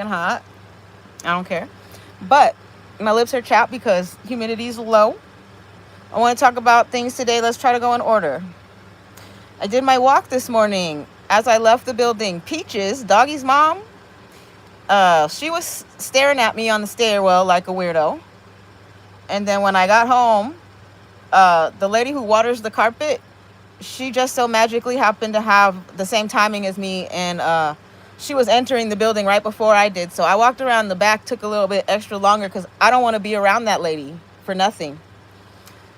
hot. I don't care. But my lips are chapped because humidity is low. I want to talk about things today. Let's try to go in order. I did my walk this morning. As I left the building, Peaches, Doggy's mom, she was staring at me on the stairwell like a weirdo. And then when I got home, the lady who waters the carpet, she just so magically happened to have the same timing as me, and she was entering the building right before I did. So I walked around the back, took a little bit extra longer because I don't want to be around that lady for nothing.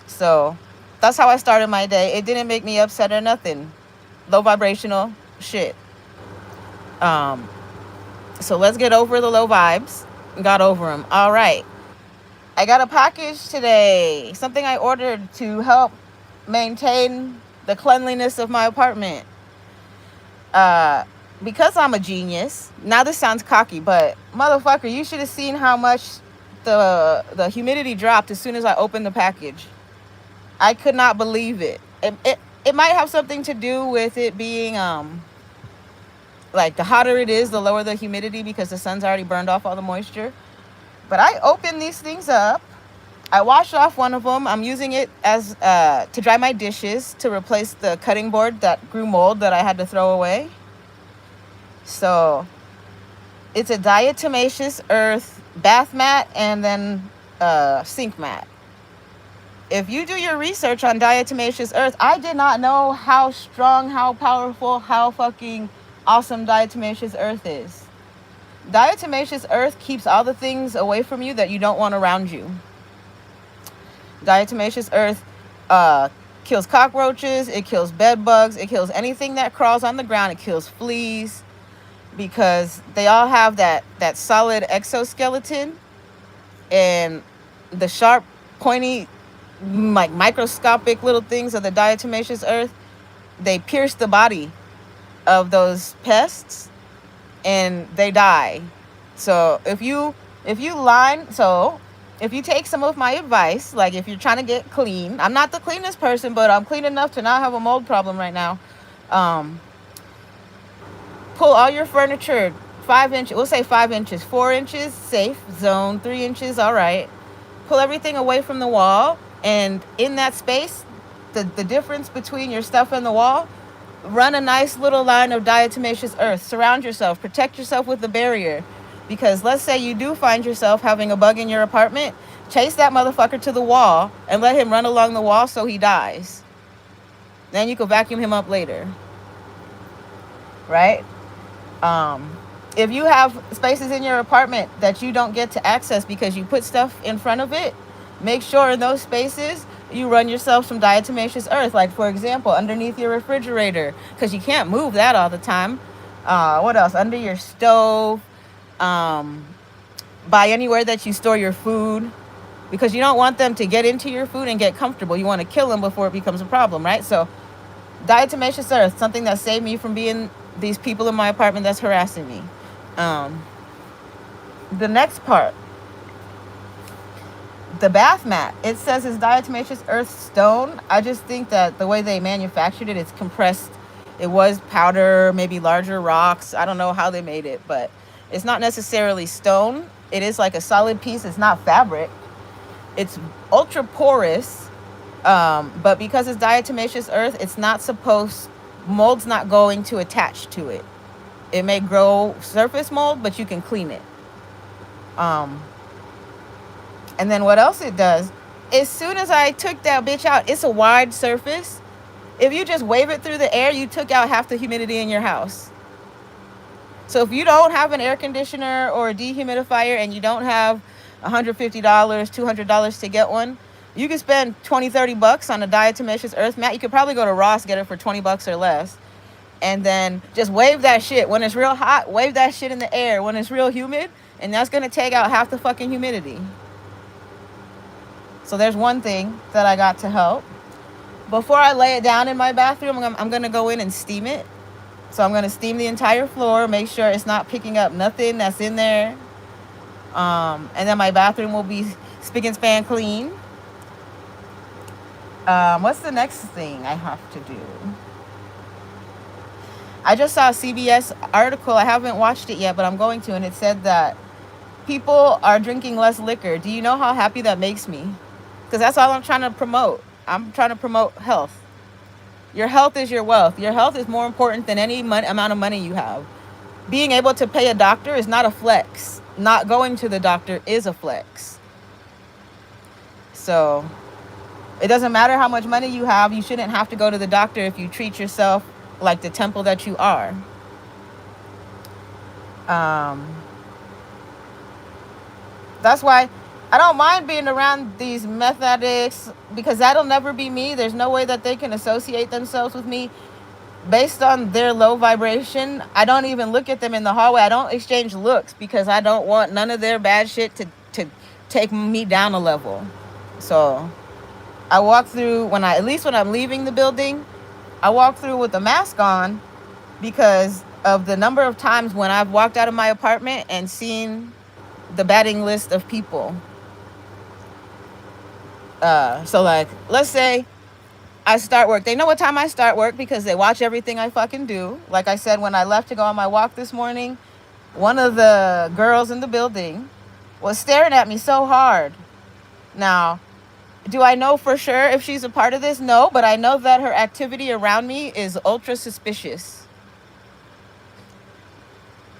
So that's how I started my day. It didn't make me upset or nothing. Low vibrational shit. Um, so let's get over the low vibes. Got over them. All right. I got a package today. Something I ordered to help maintain the cleanliness of my apartment. Because I'm a genius. Now this sounds cocky, but motherfucker, you should have seen how much the humidity dropped as soon as I opened the package. I could not believe it. It might have something to do with it being like the hotter it is, the lower the humidity because the sun's already burned off all the moisture. But I opened these things up. I washed off one of them. I'm using it as to dry my dishes to replace the cutting board that grew mold that I had to throw away. So it's a diatomaceous earth bath mat and then sink mat. If you do your research on diatomaceous earth, I did not know how strong, how powerful, how fucking awesome diatomaceous earth is. Diatomaceous earth keeps all the things away from you that you don't want around you. Diatomaceous earth kills cockroaches, it kills bed bugs, it kills anything that crawls on the ground, it kills fleas, because they all have that solid exoskeleton, and the sharp, pointy, like microscopic little things of the diatomaceous earth, they pierce the body of those pests and they die. So if you take some of my advice, like if you're trying to get clean, I'm not the cleanest person, but I'm clean enough to not have a mold problem right now. Pull all your furniture 5 inches, we'll say 5 inches, 4 inches, safe zone, 3 inches, all right. Pull everything away from the wall, and in that space, the difference between your stuff and the wall, run a nice little line of diatomaceous earth. Surround yourself, protect yourself with the barrier. Because let's say you do find yourself having a bug in your apartment, chase that motherfucker to the wall and let him run along the wall so he dies. Then you can vacuum him up later. Right? If you have spaces in your apartment that you don't get to access because you put stuff in front of it, make sure in those spaces you run yourself some diatomaceous earth. Like, for example, underneath your refrigerator, because you can't move that all the time. What else? Under your stove. By anywhere that you store your food, because you don't want them to get into your food and get comfortable. You want to kill them before it becomes a problem, right? So diatomaceous earth, something that saved me from being these people in my apartment that's harassing me. The next part, the bath mat, it says it's diatomaceous earth stone. I just think that the way they manufactured it, it's compressed. It was powder, maybe larger rocks. I don't know how they made it, but it's not necessarily stone. It is like a solid piece. It's not fabric. It's ultra porous, but because it's diatomaceous earth, it's not supposed, mold's not going to attach to it. It may grow surface mold, but you can clean it. And then what else it does, as soon as I took that bitch out, it's a wide surface. If you just wave it through the air, you took out half the humidity in your house. So if you don't have an air conditioner or a dehumidifier and you don't have $150, $200 to get one, you can spend $20-$30 on a diatomaceous earth mat. You could probably go to Ross, get it for $20 or less. And then just wave that shit. When it's real hot, wave that shit in the air. When it's real humid, and that's going to take out half the fucking humidity. So there's one thing that I got to help. Before I lay it down in my bathroom, I'm going to go in and steam it. So I'm going to steam the entire floor, make sure it's not picking up nothing that's in there. And then my bathroom will be spick and span clean. What's the next thing I have to do? I just saw a CBS article. I haven't watched it yet, but I'm going to, and it said that people are drinking less liquor. Do you know how happy that makes me? Because that's all I'm trying to promote. I'm trying to promote health. Your health is your wealth. Your health is more important than any amount of money you have. Being able to pay a doctor is not a flex. Not going to the doctor is a flex. So it doesn't matter how much money you have. You shouldn't have to go to the doctor if you treat yourself like the temple that you are. That's why I don't mind being around these meth addicts, because that'll never be me. There's no way that they can associate themselves with me based on their low vibration. I don't even look at them in the hallway. I don't exchange looks because I don't want none of their bad shit to take me down a level. So I walk through at least when I'm leaving the building, I walk through with the mask on because of the number of times when I've walked out of my apartment and seen the batting list of people. So like, let's say I start work. They know what time I start work because they watch everything I fucking do. Like I said, when I left to go on my walk this morning, one of the girls in the building was staring at me so hard. Now, do I know for sure if she's a part of this? No, but I know that her activity around me is ultra suspicious.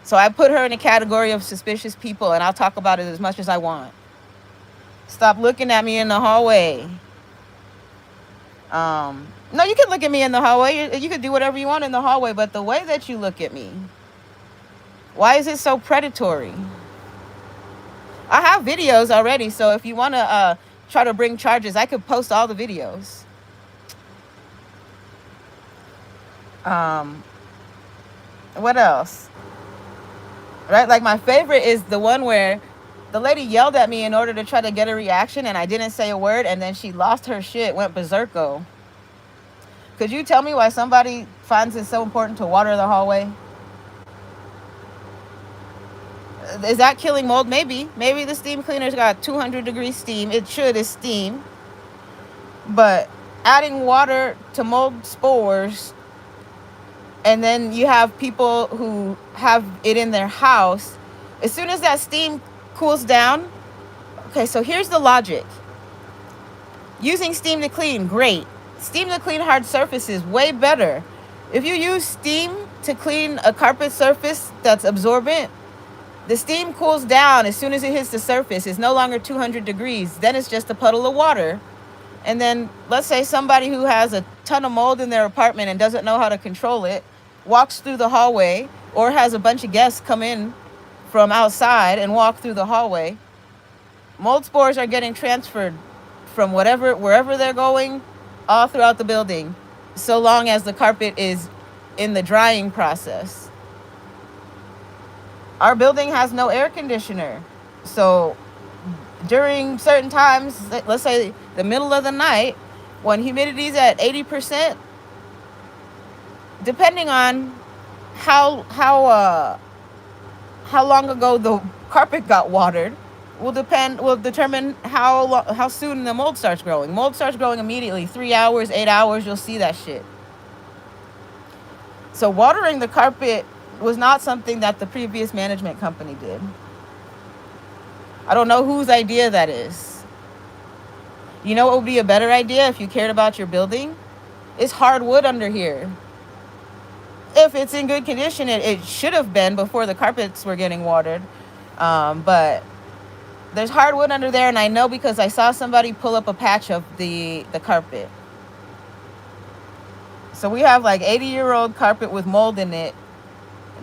So I put her in a category of suspicious people, and I'll talk about it as much as I want. Stop looking at me in the hallway. No, you can look at me in the hallway. You can do whatever you want in the hallway, but the way that you look at me, why is it so predatory? I have videos already, so if you want to try to bring charges, I could post all the videos. What else? Right? Like my favorite is the one where the lady yelled at me in order to try to get a reaction, and I didn't say a word, and then she lost her shit, went berserko. Could you tell me why somebody finds it so important to water the hallway? Is that killing mold? Maybe. Maybe the steam cleaner's got 200 degree steam. It should, is steam. But adding water to mold spores, and then you have people who have it in their house, as soon as that steam cools down. Okay, so here's the logic. Using steam to clean, great. Steam to clean hard surfaces, way better. If you use steam to clean a carpet surface that's absorbent, the steam cools down as soon as it hits the surface. It's no longer 200 degrees. Then it's just a puddle of water. And then let's say somebody who has a ton of mold in their apartment and doesn't know how to control it walks through the hallway, or has a bunch of guests come in from outside and walk through the hallway. Mold spores are getting transferred from wherever they're going, all throughout the building, so long as the carpet is in the drying process. Our building has no air conditioner. So during certain times, let's say the middle of the night, when humidity's at 80%, depending on how long ago the carpet got watered, will determine how soon the mold starts growing. Mold starts growing immediately. 3 hours, 8 hours, you'll see that shit. So watering the carpet was not something that the previous management company did. I don't know whose idea that is. You know what would be a better idea if you cared about your building? It's hardwood under here. If it's in good condition, it should have been before the carpets were getting watered. But there's hardwood under there, and I know because I saw somebody pull up a patch of the carpet. So we have like 80-year-old carpet with mold in it.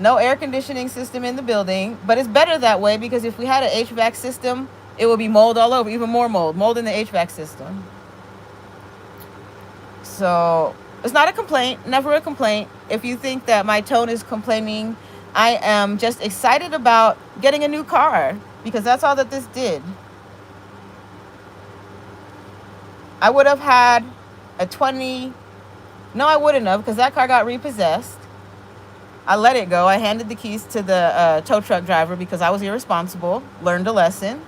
No air conditioning system in the building, but it's better that way, because if we had an HVAC system, it would be mold all over, even more mold in the HVAC system. So it's not a complaint, never a complaint. If you think that my tone is complaining, I am just excited about getting a new car, because that's all that this did. I would have had a 20, no, I wouldn't have, because that car got repossessed. I let it go. I handed the keys to the tow truck driver because I was irresponsible. Learned a lesson.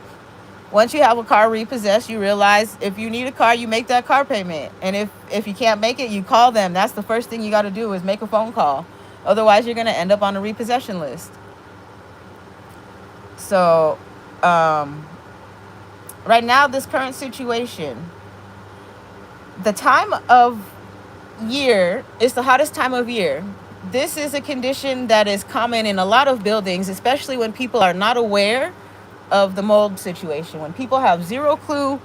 Once you have a car repossessed, you realize if you need a car, you make that car payment. And if you can't make it, you call them. That's the first thing you got to do, is make a phone call. Otherwise, you're going to end up on a repossession list. So, right now, this current situation, the time of year is the hottest time of year. This is a condition that is common in a lot of buildings, especially when people are not aware of the mold situation. When people have zero clue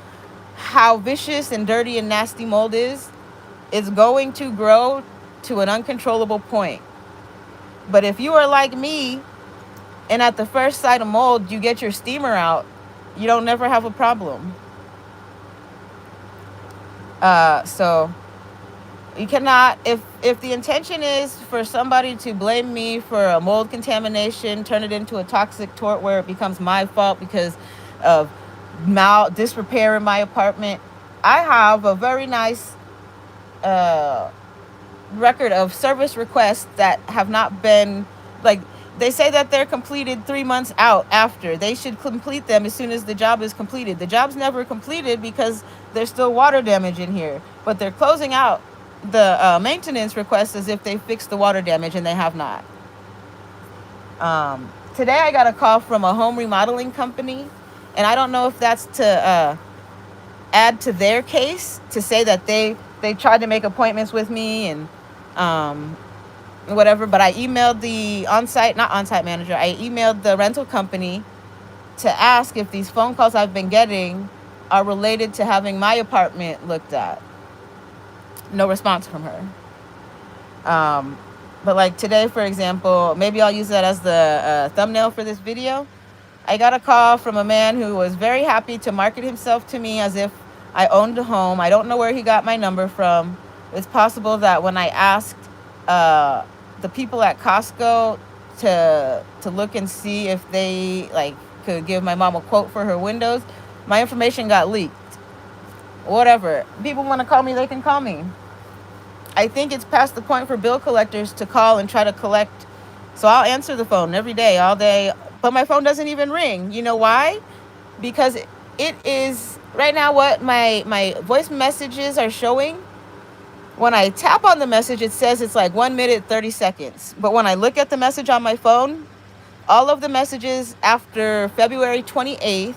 how vicious and dirty and nasty mold is, it's going to grow to an uncontrollable point. But if you are like me, and at the first sight of mold, you get your steamer out, you don't never have a problem. So you cannot, if the intention is for somebody to blame me for a mold contamination, turn it into a toxic tort where it becomes my fault because of disrepair in my apartment. I have a very nice record of service requests that have not been, like, they say that they're completed 3 months out after. They should complete them as soon as the job is completed. The job's never completed because there's still water damage in here, but they're closing out the maintenance requests as if they fixed the water damage, and they have not. Today I got a call from a home remodeling company, and I don't know if that's to add to their case to say that they tried to make appointments with me and whatever, but I emailed the not on-site manager, I emailed the rental company to ask if these phone calls I've been getting are related to having my apartment looked at. No response from her. But like today, for example, maybe I'll use that as the thumbnail for this video. I got a call from a man who was very happy to market himself to me as if I owned a home. I don't know where he got my number from. It's possible that when I asked the people at Costco to look and see if they could give my mom a quote for her windows, my information got leaked. Whatever. People want to call me, they can call me. I think it's past the point for bill collectors to call and try to collect. So I'll answer the phone every day, all day, but my phone doesn't even ring. You know why? Because it is right now what my voice messages are showing. When I tap on the message, it says it's like 1 minute, 30 seconds. But when I look at the message on my phone, all of the messages after February 28th,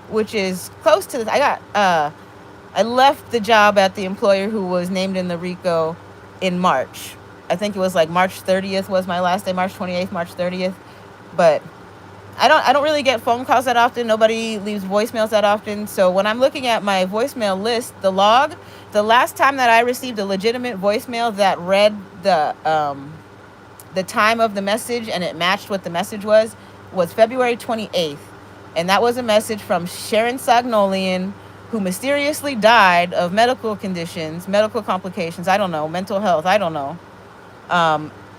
which is close to this, I left the job at the employer who was named in the RICO in March. I think it was like March 30th was my last day, March 28th, March 30th. But I don't really get phone calls that often. Nobody leaves voicemails that often. So when I'm looking at my voicemail list, the log, the last time that I received a legitimate voicemail that read the time of the message and it matched what the message was February 28th. And that was a message from Sharon Sagnolian, who mysteriously died of medical conditions, medical complications, I don't know, mental health, I don't know.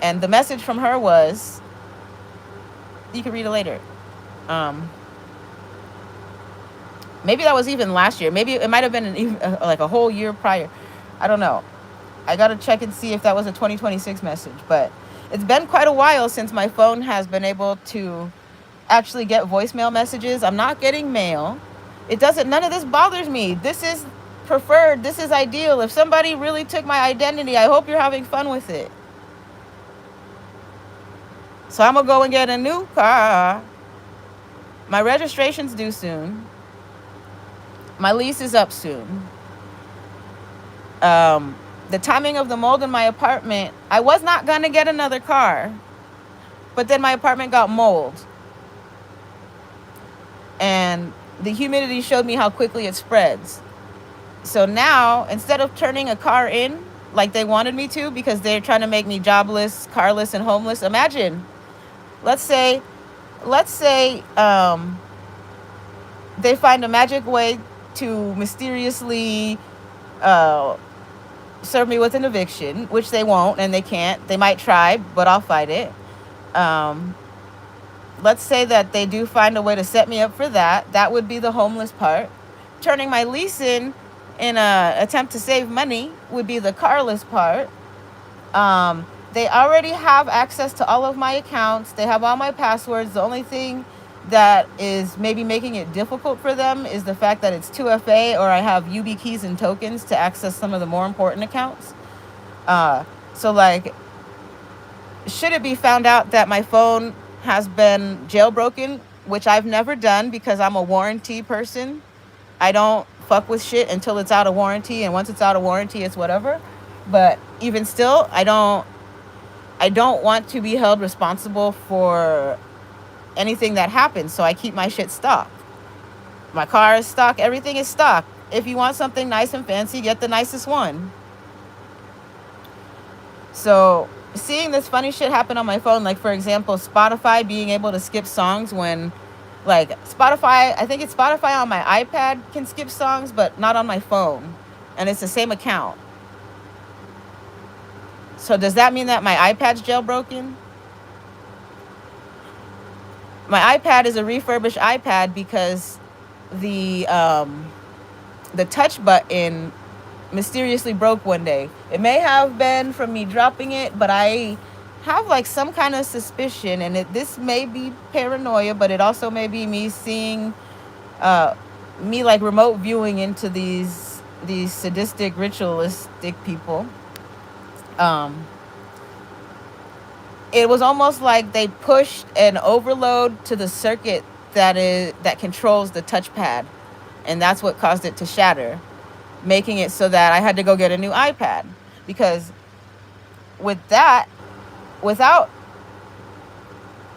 And the message from her was, you can read it later. Maybe that was even last year. Maybe it might have been like a whole year prior. I don't know. I got to check and see if that was a 2026 message. But it's been quite a while since my phone has been able to actually get voicemail messages. I'm not getting mail. None of this bothers me. This is preferred. This is ideal. If somebody really took my identity, I hope you're having fun with it. So I'm going to go and get a new car. My registration's due soon. My lease is up soon. The timing of the mold in my apartment, I was not going to get another car. But then my apartment got mold. And the humidity showed me how quickly it spreads. So now, instead of turning a car in like they wanted me to, because they're trying to make me jobless, carless, and homeless, imagine, let's say they find a magic way to mysteriously serve me with an eviction, which they won't and they can't. They might try, but I'll fight it. Let's say that they do find a way to set me up for that. That would be the homeless part. Turning my lease in an attempt to save money would be the carless part. They already have access to all of my accounts. They have all my passwords. The only thing that is maybe making it difficult for them is the fact that it's 2FA, or I have UB keys and tokens to access some of the more important accounts. So like, should it be found out that my phone has been jailbroken, which I've never done because I'm a warranty person. I don't fuck with shit until it's out of warranty, and once it's out of warranty, it's whatever. But even still, I don't want to be held responsible for anything that happens, so I keep my shit stocked. My car is stock, everything is stock. If you want something nice and fancy, get the nicest one. So seeing this funny shit happen on my phone, like for example, Spotify being able to skip songs when, like Spotify, I think it's Spotify on my iPad can skip songs, but not on my phone. And it's the same account. So does that mean that my iPad's jailbroken? My iPad is a refurbished iPad because the touch button mysteriously broke one day. It may have been from me dropping it, but I have like some kind of suspicion, and this may be paranoia, but it also may be me seeing, me like remote viewing into these sadistic, ritualistic people. It was almost like they pushed an overload to the circuit that controls the touchpad, and that's what caused it to shatter, making it so that I had to go get a new iPad. Because with that, without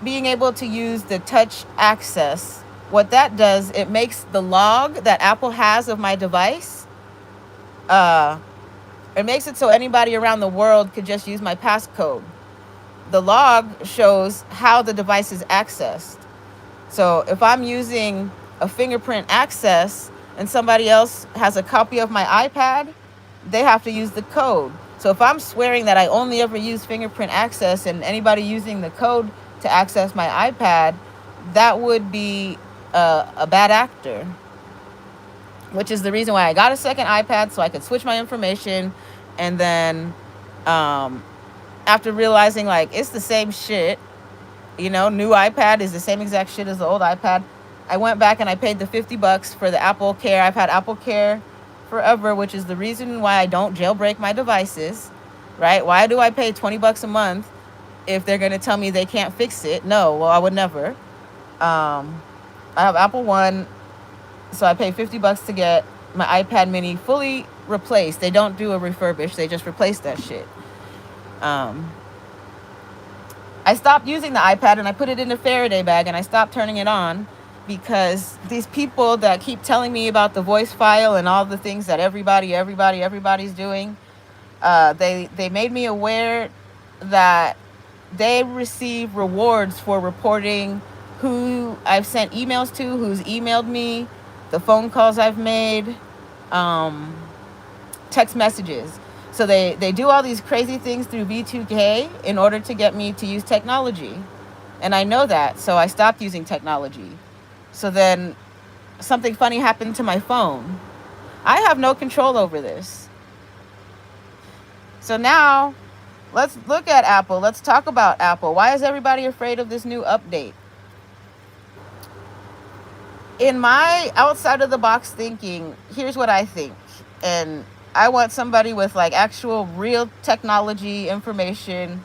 being able to use the touch access, what that does, it makes the log that Apple has of my device, it makes it so anybody around the world could just use my passcode. The log shows how the device is accessed. So if I'm using a fingerprint access and somebody else has a copy of my iPad, they have to use the code. So if I'm swearing that I only ever use fingerprint access, and anybody using the code to access my iPad, that would be a bad actor. Which is the reason why I got a second iPad, so I could switch my information. And then after realizing like it's the same shit, new iPad is the same exact shit as the old iPad, I went back and I paid the $50 for the Apple Care. I've had Apple Care forever, which is the reason why I don't jailbreak my devices, right? Why do I pay $20 a month if they're going to tell me they can't fix it? No, well, I would never. I have Apple One, so I pay $50 to get my iPad mini fully replaced. They don't do a refurbish, they just replace that shit. I stopped using the iPad and I put it in a Faraday bag and I stopped turning it on because these people that keep telling me about the voice file and all the things that everybody's doing, they made me aware that they receive rewards for reporting who I've sent emails to, who's emailed me, the phone calls I've made, text messages. So they do all these crazy things through B2K in order to get me to use technology. And I know that, so I stopped using technology. So then something funny happened to my phone. I have no control over this. So now let's look at Apple. Let's talk about Apple. Why is everybody afraid of this new update? In my outside of the box thinking, here's what I think. And I want somebody with like actual real technology information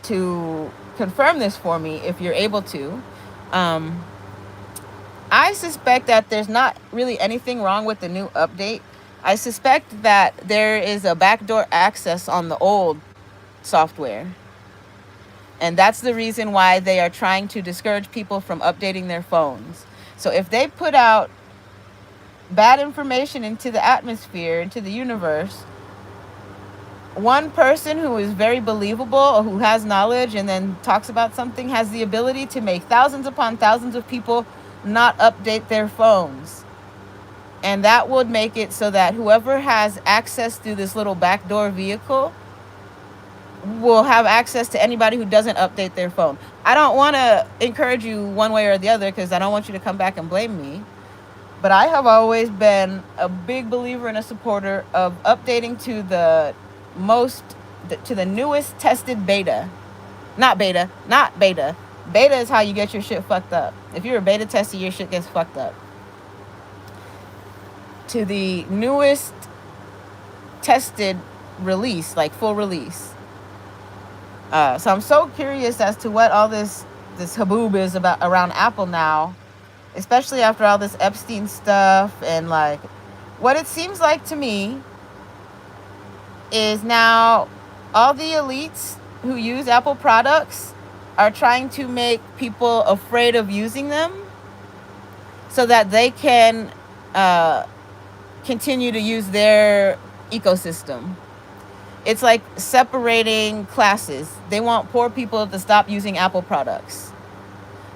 to confirm this for me if you're able to. I suspect that there's not really anything wrong with the new update. I suspect that there is a backdoor access on the old software. And that's the reason why they are trying to discourage people from updating their phones. So if they put out bad information into the atmosphere, into the universe, one person who is very believable or who has knowledge and then talks about something has the ability to make thousands upon thousands of people not update their phones. And that would make it so that whoever has access through this little backdoor vehicle will have access to anybody who doesn't update their phone. I don't want to encourage you one way or the other because I don't want you to come back and blame me. But I have always been a big believer and a supporter of updating to the newest tested beta. Not beta. Beta is how you get your shit fucked up. If you're a beta tester, your shit gets fucked up. To the newest tested release, like full release. So I'm so curious as to what all this haboob is about around Apple now, especially after all this Epstein stuff. And like, what it seems like to me is now all the elites who use Apple products are trying to make people afraid of using them so that they can uh, continue to use their ecosystem. It's like separating classes. They want poor people to stop using Apple products,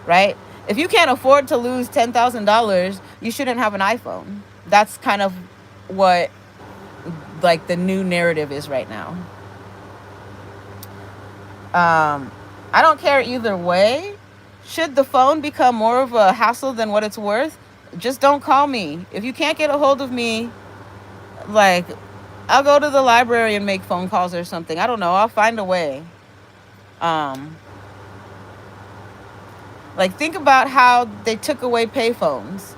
right? If you can't afford to lose $10,000, you shouldn't have an iPhone. That's kind of what like the new narrative is right now. I don't care either way. Should the phone become more of a hassle than what it's worth, just don't call me. If you can't get a hold of me, like, I'll go to the library and make phone calls or something. I don't know. I'll find a way. Like, think about how they took away payphones.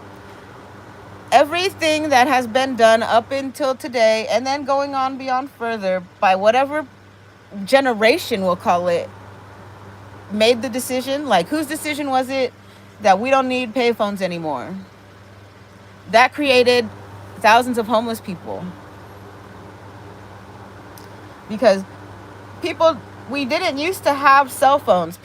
Everything that has been done up until today, and then going on beyond further, by whatever generation we'll call it, made the decision. Like, whose decision was it that we don't need payphones anymore? That created thousands of homeless people. Because people, we didn't used to have cell phones.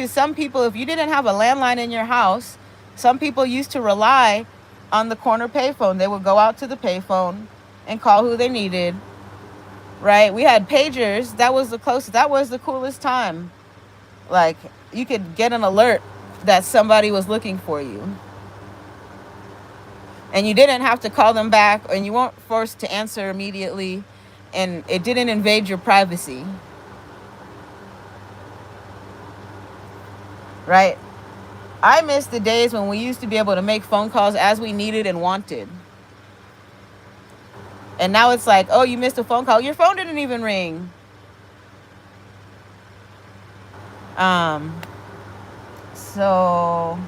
Some people, if you didn't have a landline in your house, some people used to rely on the corner payphone. They would go out to the payphone and call who they needed, right? We had pagers. That was the coolest time. Like, you could get an alert that somebody was looking for you. And you didn't have to call them back, and you weren't forced to answer immediately, and it didn't invade your privacy. Right? I miss the days when we used to be able to make phone calls as we needed and wanted. And now it's like, oh, you missed a phone call. Your phone didn't even ring. So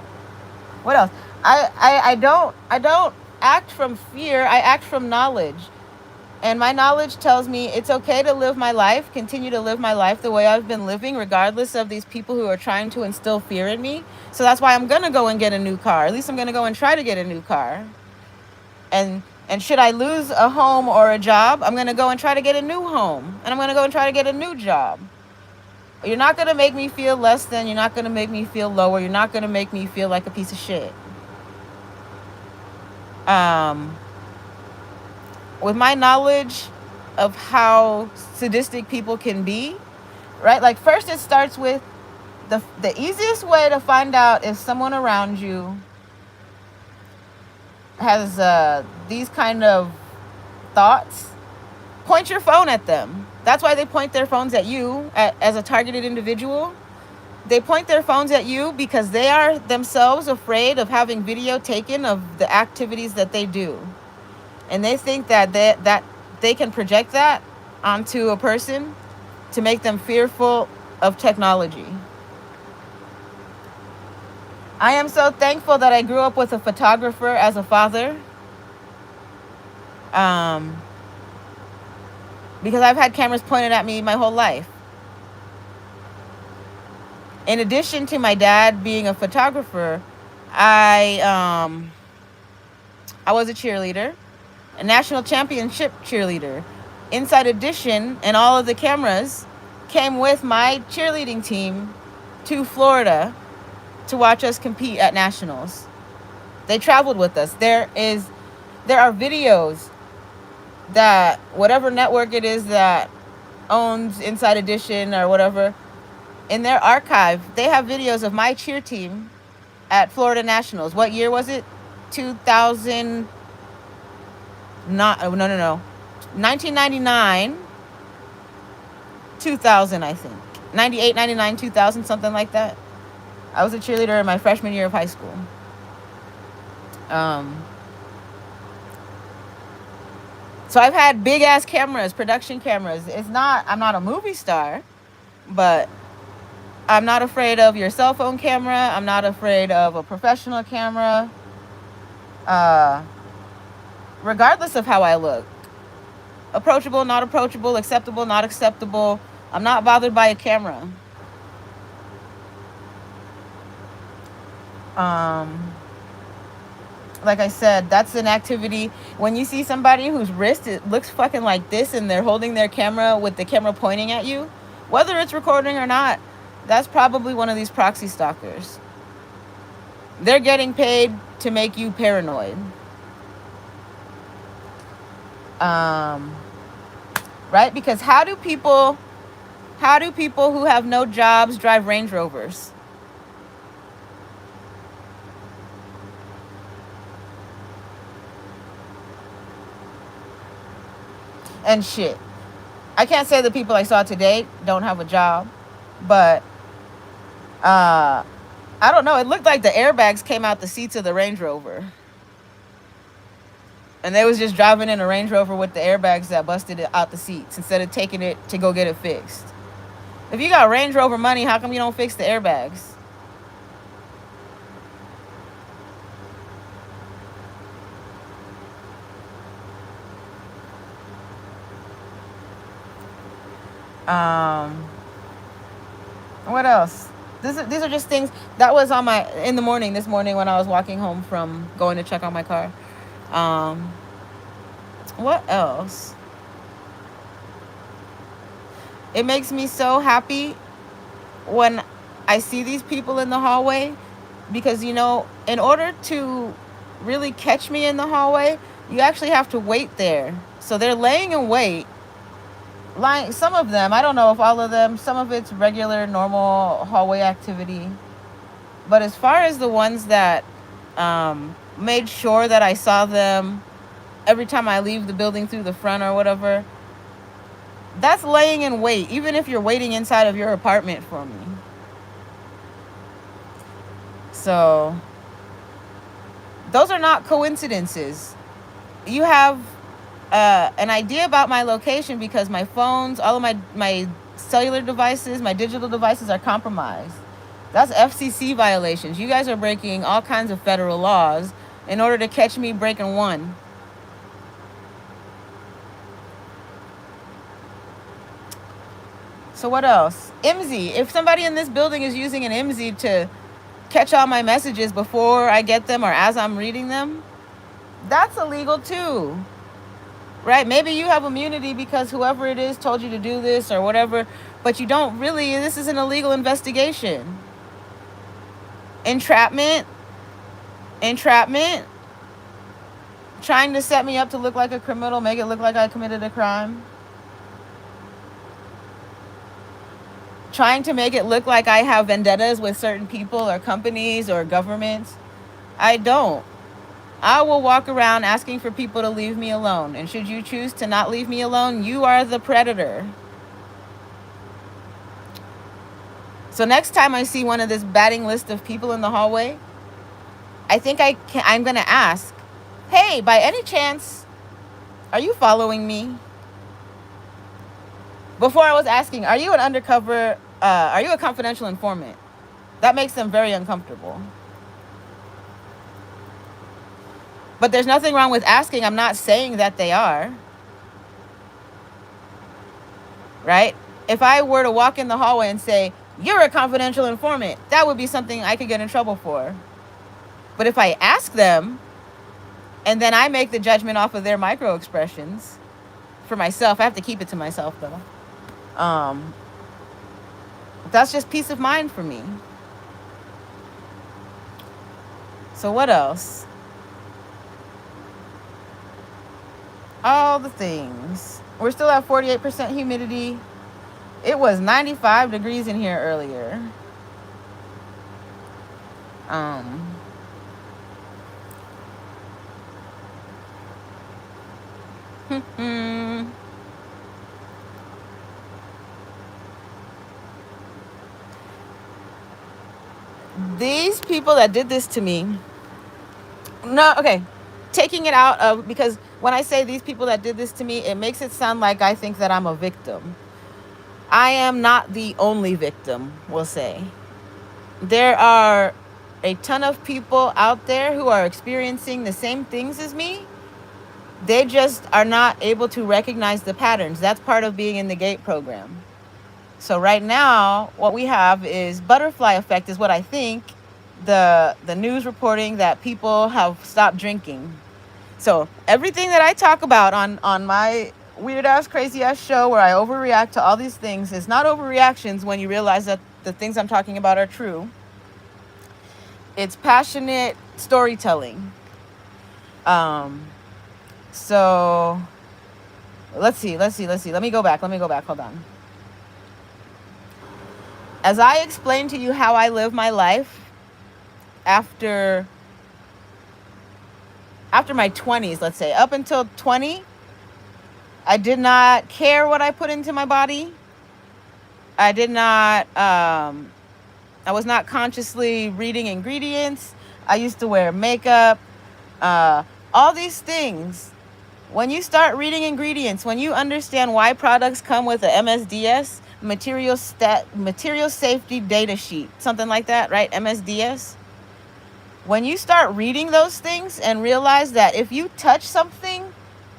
what else? I don't act from fear. I act from knowledge. And my knowledge tells me it's okay to live my life, continue to live my life the way I've been living, regardless of these people who are trying to instill fear in me. So that's why I'm going to go and get a new car. At least I'm going to go and try to get a new car. And should I lose a home or a job, I'm going to go and try to get a new home. And I'm going to go and try to get a new job. You're not going to make me feel less than. You're not going to make me feel lower. You're not going to make me feel like a piece of shit. With my knowledge of how sadistic people can be, right? Like, first it starts with the easiest way to find out if someone around you has these kind of thoughts. Point your phone at them. That's why they point their phones at you as a targeted individual. They point their phones at you because they are themselves afraid of having video taken of the activities that they do. And they think that they can project that onto a person to make them fearful of technology. I am so thankful that I grew up with a photographer as a father. Because I've had cameras pointed at me my whole life. In addition to my dad being a photographer, I was a cheerleader, a national championship cheerleader. Inside Edition and all of the cameras came with my cheerleading team to Florida to watch us compete at nationals. They traveled with us. There are videos that whatever network it is that owns Inside Edition or whatever, in their archive, they have videos of my cheer team at Florida Nationals. What year was it? 2000. No. 1999, 2000, I think. 98, 99, 2000, something like that. I was a cheerleader in my freshman year of high school. So I've had big ass cameras, production cameras. I'm not a movie star, but I'm not afraid of your cell phone camera. I'm not afraid of a professional camera. Regardless of how I look. Approachable, not approachable, acceptable, not acceptable, I'm not bothered by a camera. Um, like I said, that's an activity. When you see somebody whose wrist it looks fucking like this and they're holding their camera with the camera pointing at you, whether it's recording or not, that's probably one of these proxy stalkers. They're getting paid to make you paranoid. Right? Because how do people who have no jobs drive Range Rovers? And shit. I can't say the people I saw today don't have a job, but I don't know. It looked like the airbags came out the seats of the Range Rover. And they was just driving in a Range Rover with the airbags that busted it out the seats instead of taking it to go get it fixed. If you got Range Rover money, how come you don't fix the airbags? What else? These are just things that was on my in the morning this morning when I was walking home from going to check on my car. What else? It makes me so happy when I see these people in the hallway because, you know, in order to really catch me in the hallway, you actually have to wait there. So they're laying in wait. Lying, some of them, I don't know if all of them, some of it's regular, normal hallway activity. But as far as the ones that made sure that I saw them every time I leave the building through the front or whatever, that's laying in wait, even if you're waiting inside of your apartment for me. So those are not coincidences. You have an idea about my location because my phones, all of my cellular devices, my digital devices are compromised. That's FCC violations. You guys are breaking all kinds of federal laws in order to catch me breaking one. So what else? IMSI. If somebody in this building is using an IMSI to catch all my messages before I get them or as I'm reading them, that's illegal too. Right? Maybe you have immunity because whoever it is told you to do this or whatever, but you don't really. This is an illegal investigation. Entrapment. Trying to set me up to look like a criminal, make it look like I committed a crime. Trying to make it look like I have vendettas with certain people or companies or governments. I don't. I will walk around asking for people to leave me alone. And should you choose to not leave me alone, you are the predator. So next time I see one of this batting list of people in the hallway, I think I'm going to ask, hey, by any chance, are you following me? Before I was asking, are you an undercover, are you a confidential informant? That makes them very uncomfortable. But there's nothing wrong with asking. I'm not saying that they are. Right? If I were to walk in the hallway and say, you're a confidential informant, that would be something I could get in trouble for. But if I ask them, and then I make the judgment off of their micro expressions for myself, I have to keep it to myself though. That's just peace of mind for me. So what else? All the things. We're still at 48% humidity. It was 95 degrees in here earlier. These people that did this to me. No, okay. Taking it out of, because when I say these people that did this to me, it makes it sound like I think that I'm a victim. I am not the only victim, we'll say. There are a ton of people out there who are experiencing the same things as me. They just are not able to recognize the patterns. That's part of being in the GATE program. So right now, what we have is butterfly effect, is what I think. The news reporting that people have stopped drinking. So everything that I talk about on my weird ass, crazy ass show where I overreact to all these things is not overreactions when you realize that the things I'm talking about are true. It's passionate storytelling. Um, so let's see. Let me go back. Hold on. As I explain to you how I live my life after my 20s, let's say, up until 20, I did not care what I put into my body. I did not, I was not consciously reading ingredients. I used to wear makeup, all these things. When you start reading ingredients, when you understand why products come with a MSDS, material safety data sheet, something like that, right? MSDS. When you start reading those things and realize that if you touch something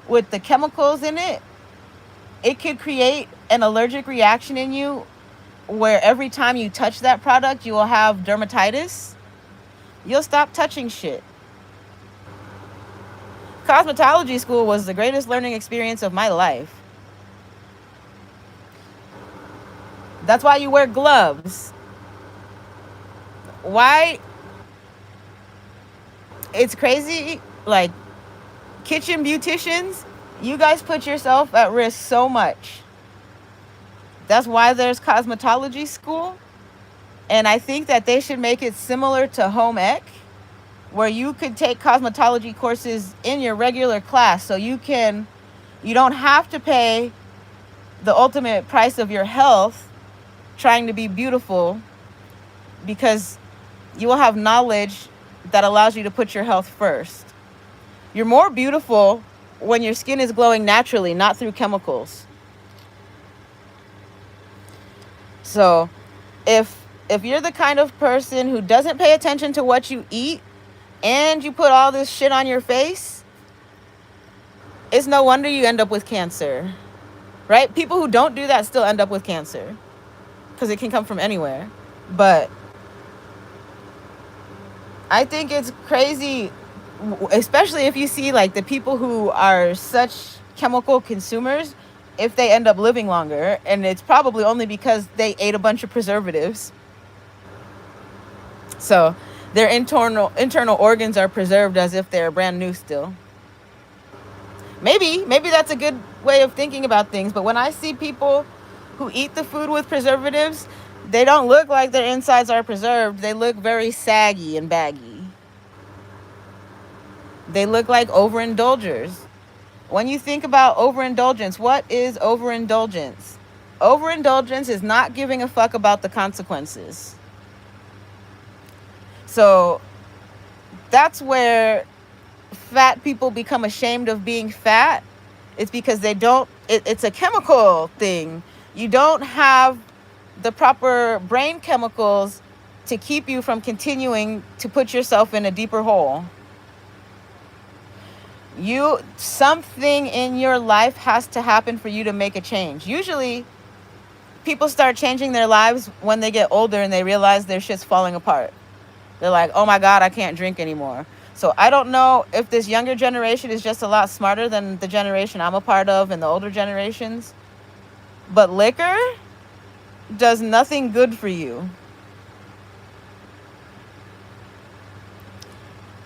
with the chemicals in it, it could create an allergic reaction in you where every time you touch that product, you will have dermatitis, you'll stop touching shit. Cosmetology school was the greatest learning experience of my life. That's why you wear gloves. Why? It's crazy. Like, kitchen beauticians, you guys put yourself at risk so much. That's why there's cosmetology school. And I think that they should make it similar to home ec, where you could take cosmetology courses in your regular class. So you don't have to pay the ultimate price of your health trying to be beautiful, because you will have knowledge that allows you to put your health first. You're more beautiful when your skin is glowing naturally, not through chemicals. So if you're the kind of person who doesn't pay attention to what you eat and you put all this shit on your face, it's no wonder you end up with cancer, right? People who don't do that still end up with cancer because it can come from anywhere. But I think it's crazy, especially if you see like the people who are such chemical consumers, if they end up living longer, and it's probably only because they ate a bunch of preservatives. So their internal organs are preserved as if they're brand new still. Maybe that's a good way of thinking about things. But when I see people who eat the food with preservatives, they don't look like their insides are preserved. They look very saggy and baggy. They look like overindulgers. When you think about overindulgence, what is overindulgence? Overindulgence is not giving a fuck about the consequences. So that's where fat people become ashamed of being fat. It's because they don't, it's a chemical thing. You don't have the proper brain chemicals to keep you from continuing to put yourself in a deeper hole. Something in your life has to happen for you to make a change. Usually people start changing their lives when they get older and they realize their shit's falling apart. They're like, oh my God, I can't drink anymore. So I don't know if this younger generation is just a lot smarter than the generation I'm a part of and the older generations. But liquor does nothing good for you.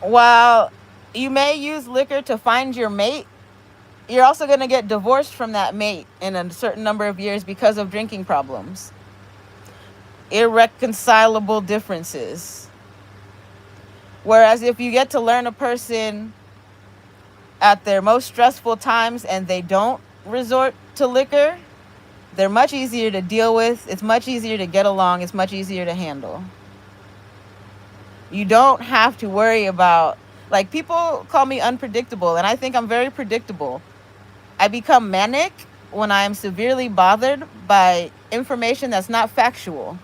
While you may use liquor to find your mate, you're also going to get divorced from that mate in a certain number of years because of drinking problems. Irreconcilable differences. Whereas if you get to learn a person at their most stressful times and they don't resort to liquor, they're much easier to deal with. It's much easier to get along. It's much easier to handle. You don't have to worry about, like, people call me unpredictable, and I think I'm very predictable. I become manic when I am severely bothered by information that's not factual.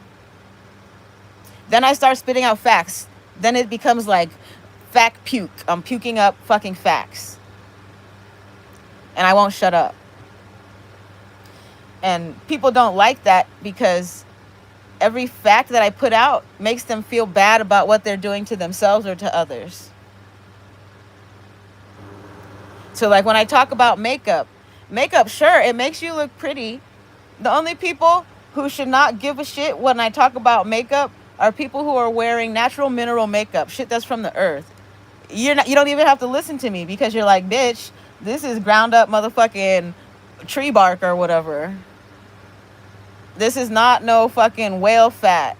Then I start spitting out facts. Then it becomes like fact puke. I'm puking up fucking facts. And I won't shut up. And people don't like that because every fact that I put out makes them feel bad about what they're doing to themselves or to others. So like when I talk about makeup, sure, it makes you look pretty. The only people who should not give a shit when I talk about makeup are people who are wearing natural mineral makeup, shit that's from the earth. You don't even have to listen to me because you're like, bitch, this is ground up motherfucking tree bark or whatever. This is not no fucking whale fat.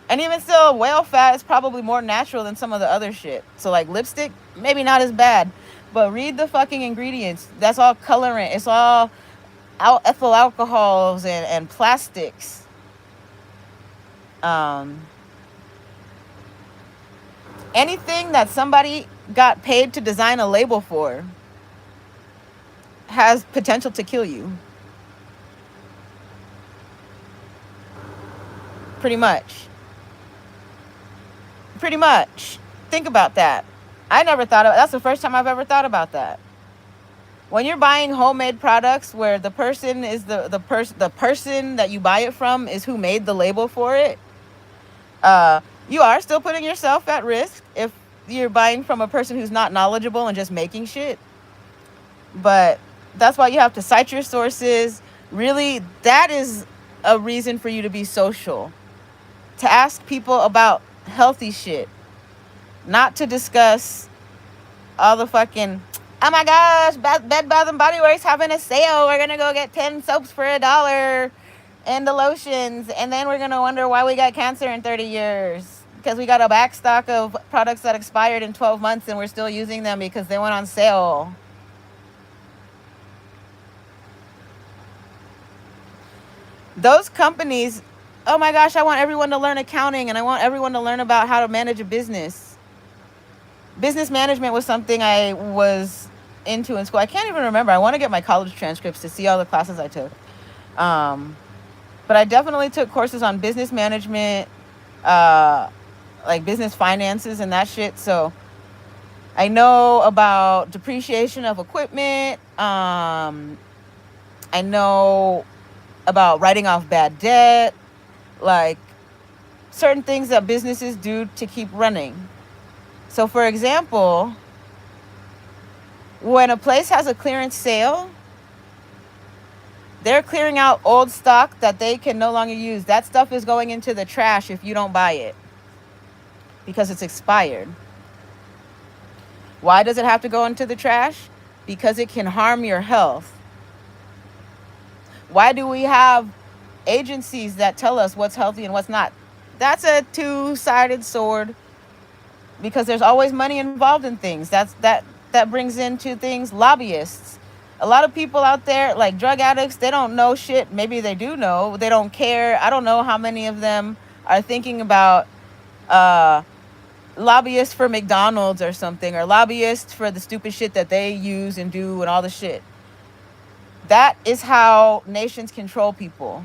And even still, whale fat is probably more natural than some of the other shit. So like lipstick, maybe not as bad. But read the fucking ingredients. That's all colorant. It's all ethyl alcohols and plastics. Anything that somebody got paid to design a label for has potential to kill you. Pretty much. Think about that. I never thought about that's the first time I've ever thought about that. When you're buying homemade products where the person is the person that you buy it from is who made the label for it, you are still putting yourself at risk if you're buying from a person who's not knowledgeable and just making shit. But that's why you have to cite your sources. Really, that is a reason for you to be social. To ask people about healthy shit. Not to discuss all the fucking, oh my gosh, Bed Bath & Body Works having a sale. We're going to go get 10 soaps for $1 and the lotions. And then we're going to wonder why we got cancer in 30 years. Because we got a back stock of products that expired in 12 months and we're still using them because they went on sale. Those companies, oh my gosh, I want everyone to learn accounting and I want everyone to learn about how to manage a business. Business management was something I was into in school. I can't even remember. I want to get my college transcripts to see all the classes I took. But I definitely took courses on business management, like business finances and that shit. So I know about depreciation of equipment. I know about writing off bad debt, like certain things that businesses do to keep running. So for example, when a place has a clearance sale, they're clearing out old stock that they can no longer use. That stuff is going into the trash if you don't buy it because it's expired. Why does it have to go into the trash? Because it can harm your health. Why do we have agencies that tell us what's healthy and what's not? That's a two-sided sword because there's always money involved in things. That brings into things lobbyists. A lot of people out there, like drug addicts, they don't know shit. Maybe they do know. They don't care. I don't know how many of them are thinking about lobbyists for McDonald's or something, or lobbyists for the stupid shit that they use and do and all the shit. That is how nations control people.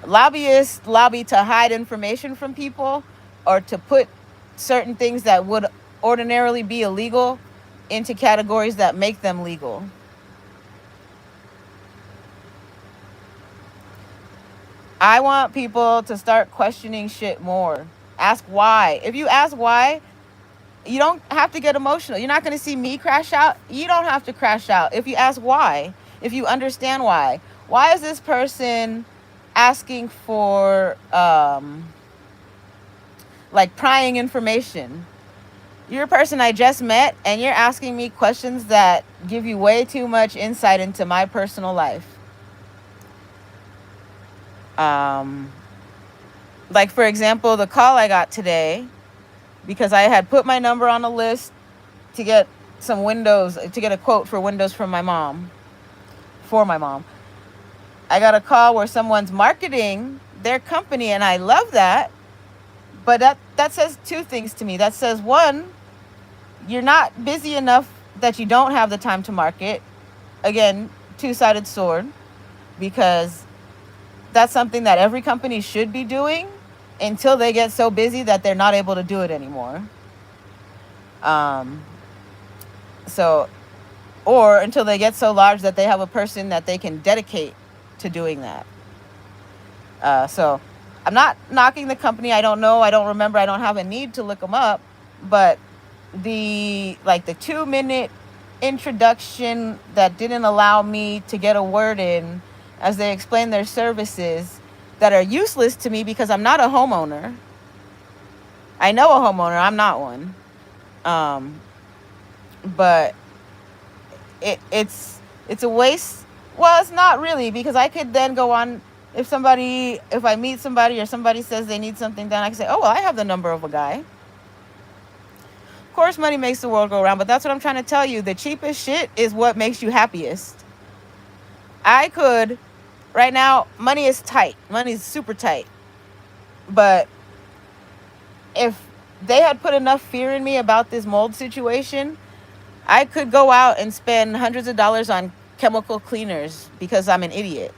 Lobbyists lobby to hide information from people or to put certain things that would ordinarily be illegal into categories that make them legal. I want people to start questioning shit more. Ask why. If you ask why, you don't have to get emotional. You're not going to see me crash out. You don't have to crash out. If you ask why, if you understand why is this person asking for like prying information? You're a person I just met and you're asking me questions that give you way too much insight into my personal life. Like for example, the call I got today, because I had put my number on a list to get some windows, to get a quote for windows from my mom, for my mom. I got a call where someone's marketing their company, and I love that. But that says two things to me. That says, one, you're not busy enough that you don't have the time to market. Again, two-sided sword, because that's something that every company should be doing until they get so busy that they're not able to do it anymore. So or until they get so large that they have a person that they can dedicate to doing that. So I'm not knocking the company. I don't know. I don't remember. I don't have a need to look them up. But the 2-minute introduction that didn't allow me to get a word in as they explain their services that are useless to me because I'm not a homeowner. I know a homeowner. I'm not one. But it's a waste. Well, it's not really, because I could then go on, if I meet somebody or somebody says they need something done, I can say, oh, well, I have the number of a guy. Of course, money makes the world go around, but that's what I'm trying to tell you. The cheapest shit is what makes you happiest. I could, right now, money is tight. Money is super tight. But if they had put enough fear in me about this mold situation, I could go out and spend hundreds of dollars on chemical cleaners because I'm an idiot.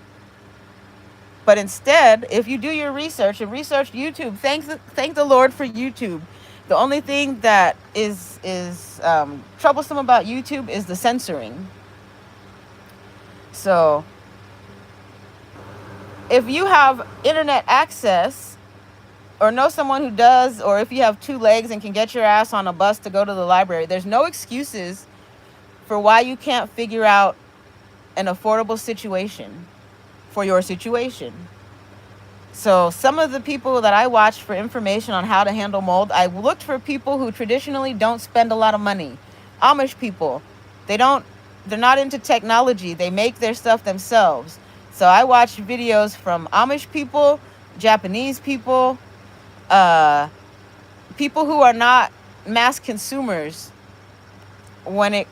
But instead, if you do your research and research YouTube, thank the Lord for YouTube. The only thing that is troublesome about YouTube is the censoring. So if you have internet access or know someone who does, or if you have 2 legs and can get your ass on a bus to go to the library, there's no excuses for why you can't figure out an affordable situation for your situation. So some of the people that I watched for information on how to handle mold, I looked for people who traditionally don't spend a lot of money. Amish people, they're not into technology. They make their stuff themselves. So I watched videos from Amish people, Japanese people, people who are not mass consumers when it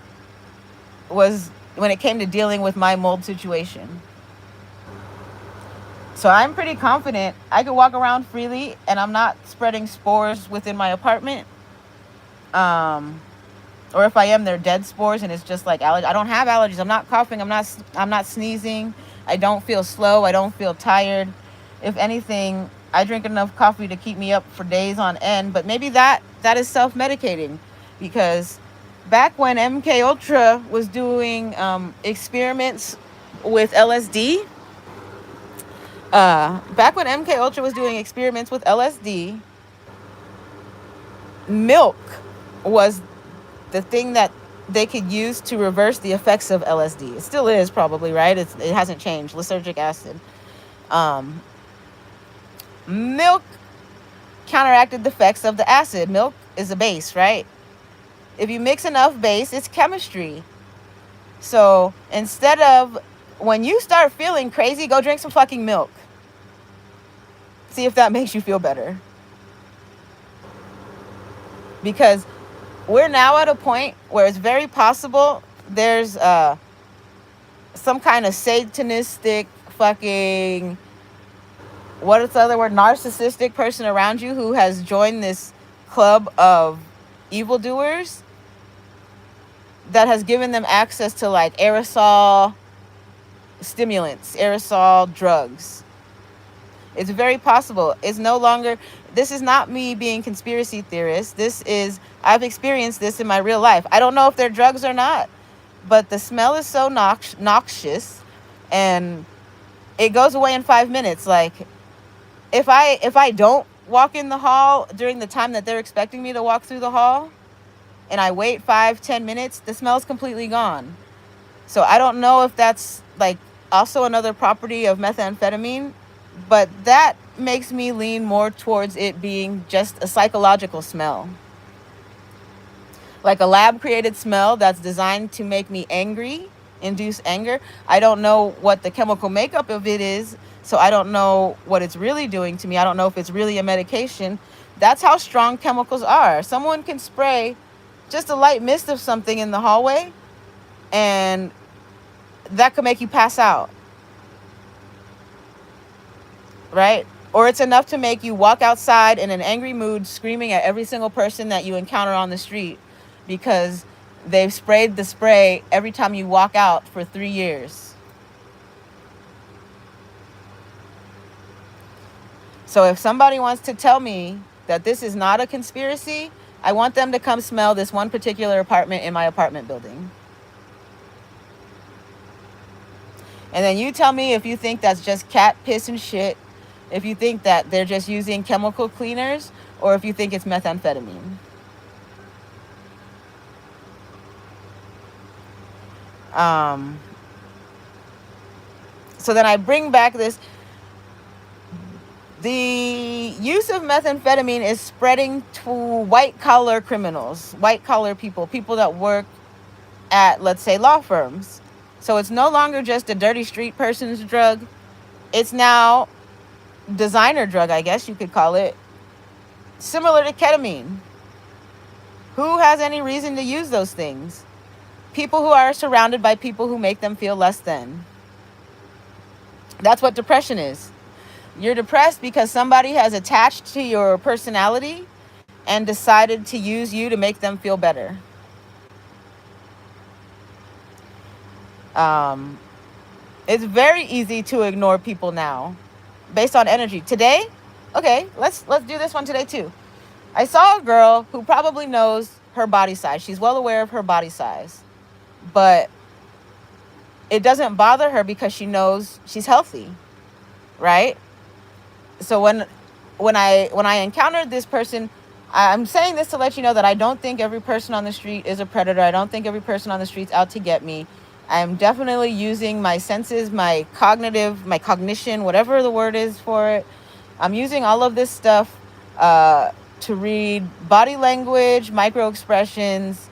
came to dealing with my mold situation. So I'm pretty confident I could walk around freely and I'm not spreading spores within my apartment. Or if I am, they're dead spores and it's just like allergies. I don't have allergies. I'm not coughing. I'm not sneezing. I don't feel slow. I don't feel tired. If anything, I drink enough coffee to keep me up for days on end. But maybe that is self-medicating, because back when MK Ultra was doing experiments with LSD, milk was the thing that they could use to reverse the effects of LSD. It still is, probably, right? It hasn't changed. Lysergic acid. Milk counteracted the effects of the acid. Milk is a base, right? If you mix enough base, it's chemistry. So instead of, when you start feeling crazy, go drink some fucking milk. See if that makes you feel better. Because we're now at a point where it's very possible there's some kind of satanistic fucking, what is the other word, narcissistic person around you who has joined this club of evildoers that has given them access to like aerosol stimulants, aerosol drugs. It's very possible. It's no longer, this is not me being conspiracy theorist. I've experienced this in my real life. I don't know if they're drugs or not, but the smell is so noxious and it goes away in 5 minutes. Like if I don't walk in the hall during the time that they're expecting me to walk through the hall and I wait 5-10 minutes, the smell's completely gone. So I don't know if that's like also another property of methamphetamine, but that makes me lean more towards it being just a psychological smell. Like a lab-created smell that's designed to make me angry, induce anger. I don't know what the chemical makeup of it is, so I don't know what it's really doing to me. I don't know if it's really a medication. That's how strong chemicals are. Someone can spray just a light mist of something in the hallway, and that could make you pass out. Right? Or it's enough to make you walk outside in an angry mood, screaming at every single person that you encounter on the street because they've sprayed the spray every time you walk out for 3 years. So if somebody wants to tell me that this is not a conspiracy, I want them to come smell this one particular apartment in my apartment building. And then you tell me if you think that's just cat piss and shit, if you think that they're just using chemical cleaners, or if you think it's methamphetamine. Um, so then I bring back this. The use of methamphetamine is spreading to white collar criminals, white collar people, people that work at, let's say, law firms. So it's no longer just a dirty street person's drug. It's now designer drug, I guess you could call it, similar to ketamine. Who has any reason to use those things? People who are surrounded by people who make them feel less than. That's what depression is. You're depressed because somebody has attached to your personality and decided to use you to make them feel better. It's very easy to ignore people now based on energy. Today, okay, let's do this one today too. I saw a girl who probably knows her body size. She's well aware of her body size, but it doesn't bother her because she knows she's healthy, right? So when I encountered this person, I'm saying this to let you know that I don't think every person on the street is a predator. I don't think every person on the street's out to get me. I'm definitely using my senses, my cognition, whatever the word is for it. I'm using all of this stuff to read body language, micro expressions,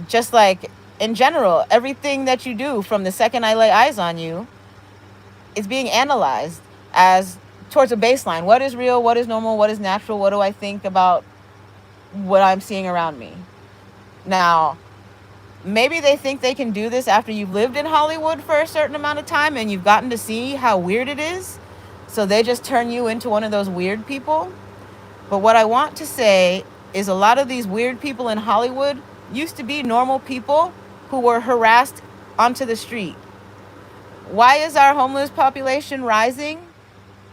just like in general, everything that you do from the second I lay eyes on you is being analyzed as towards a baseline. What is real? What is normal? What is natural? What do I think about what I'm seeing around me? Now, maybe they think they can do this after you've lived in Hollywood for a certain amount of time and you've gotten to see how weird it is. So they just turn you into one of those weird people. But what I want to say is a lot of these weird people in Hollywood used to be normal people who were harassed onto the street. Why is our homeless population rising?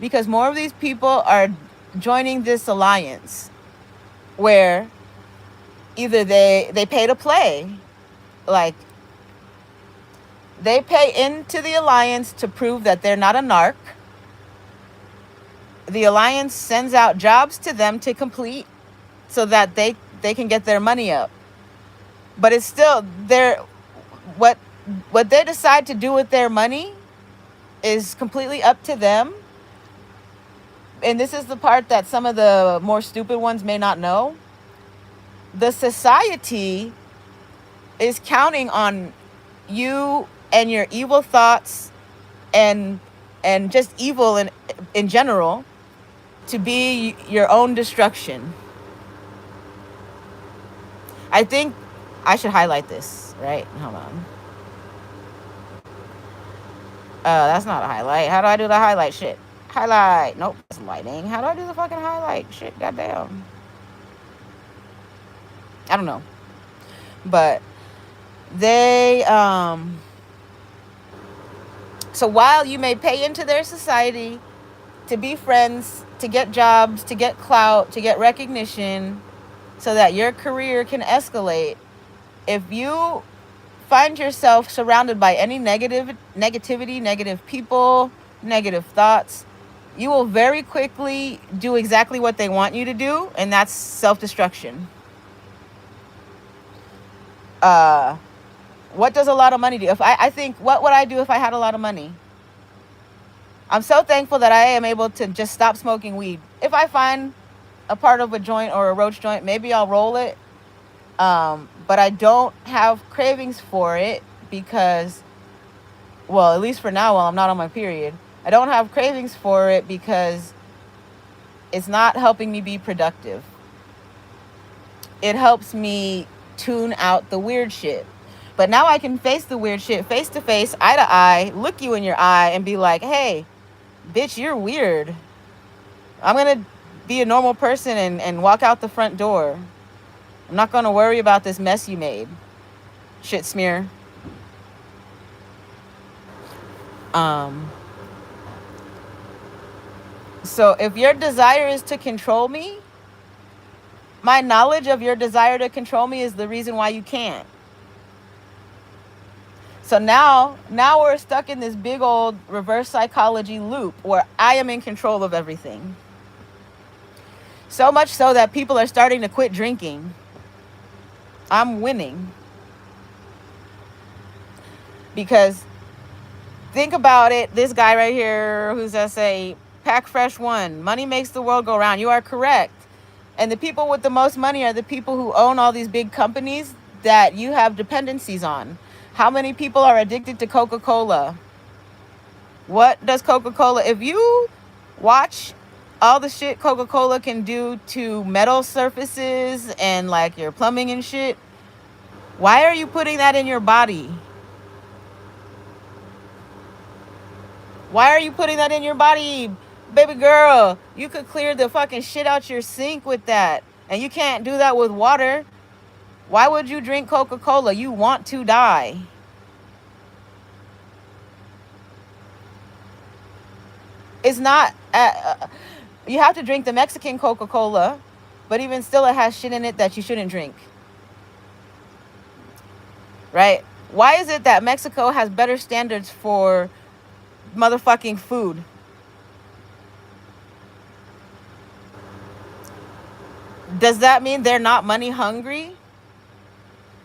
Because more of these people are joining this alliance where either they pay to play, like they pay into the alliance to prove that they're not a narc. The alliance sends out jobs to them to complete so that they can get their money up. But it's still what they decide to do with their money is completely up to them. And this is the part that some of the more stupid ones may not know. The society is counting on you and your evil thoughts and just evil in general to be your own destruction. I think I should highlight this, right? Hold on. That's not a highlight. How do I do the highlight shit? Highlight. Nope, that's lighting. How do I do the fucking highlight shit? Goddamn. I don't know. But they so while you may pay into their society to be friends, to get jobs, to get clout, to get recognition, so that your career can escalate, if you find yourself surrounded by any negativity, negative people, negative thoughts, you will very quickly do exactly what they want you to do, and that's self-destruction. What does a lot of money do? If I think, what would I do if I had a lot of money? I'm so thankful that I am able to just stop smoking weed. If I find a part of a joint or a roach joint, maybe I'll roll it. But I don't have cravings for it because, well, at least for now, while I'm not on my period, I don't have cravings for it because it's not helping me be productive. It helps me tune out the weird shit. But now I can face the weird shit face to face, eye to eye, look you in your eye and be like, hey, bitch, you're weird. I'm going to be a normal person and walk out the front door. I'm not going to worry about this mess you made. Shit smear. So if your desire is to control me, my knowledge of your desire to control me is the reason why you can't. So now we're stuck in this big old reverse psychology loop where I am in control of everything. So much so that people are starting to quit drinking. I'm winning. Because think about it. This guy right here who's essay, Pack Fresh One, money makes the world go round. You are correct. And the people with the most money are the people who own all these big companies that you have dependencies on. How many people are addicted to Coca-Cola? What does Coca-Cola, if you watch all the shit Coca-Cola can do to metal surfaces and like your plumbing and shit, why are you putting that in your body? Why are you putting that in your body? Baby girl, you could clear the fucking shit out your sink with that. And you can't do that with water. Why would you drink Coca-Cola? You want to die. It's not... you have to drink the Mexican Coca-Cola, but even still it has shit in it that you shouldn't drink. Right? Why is it that Mexico has better standards for motherfucking food? Does that mean they're not money hungry?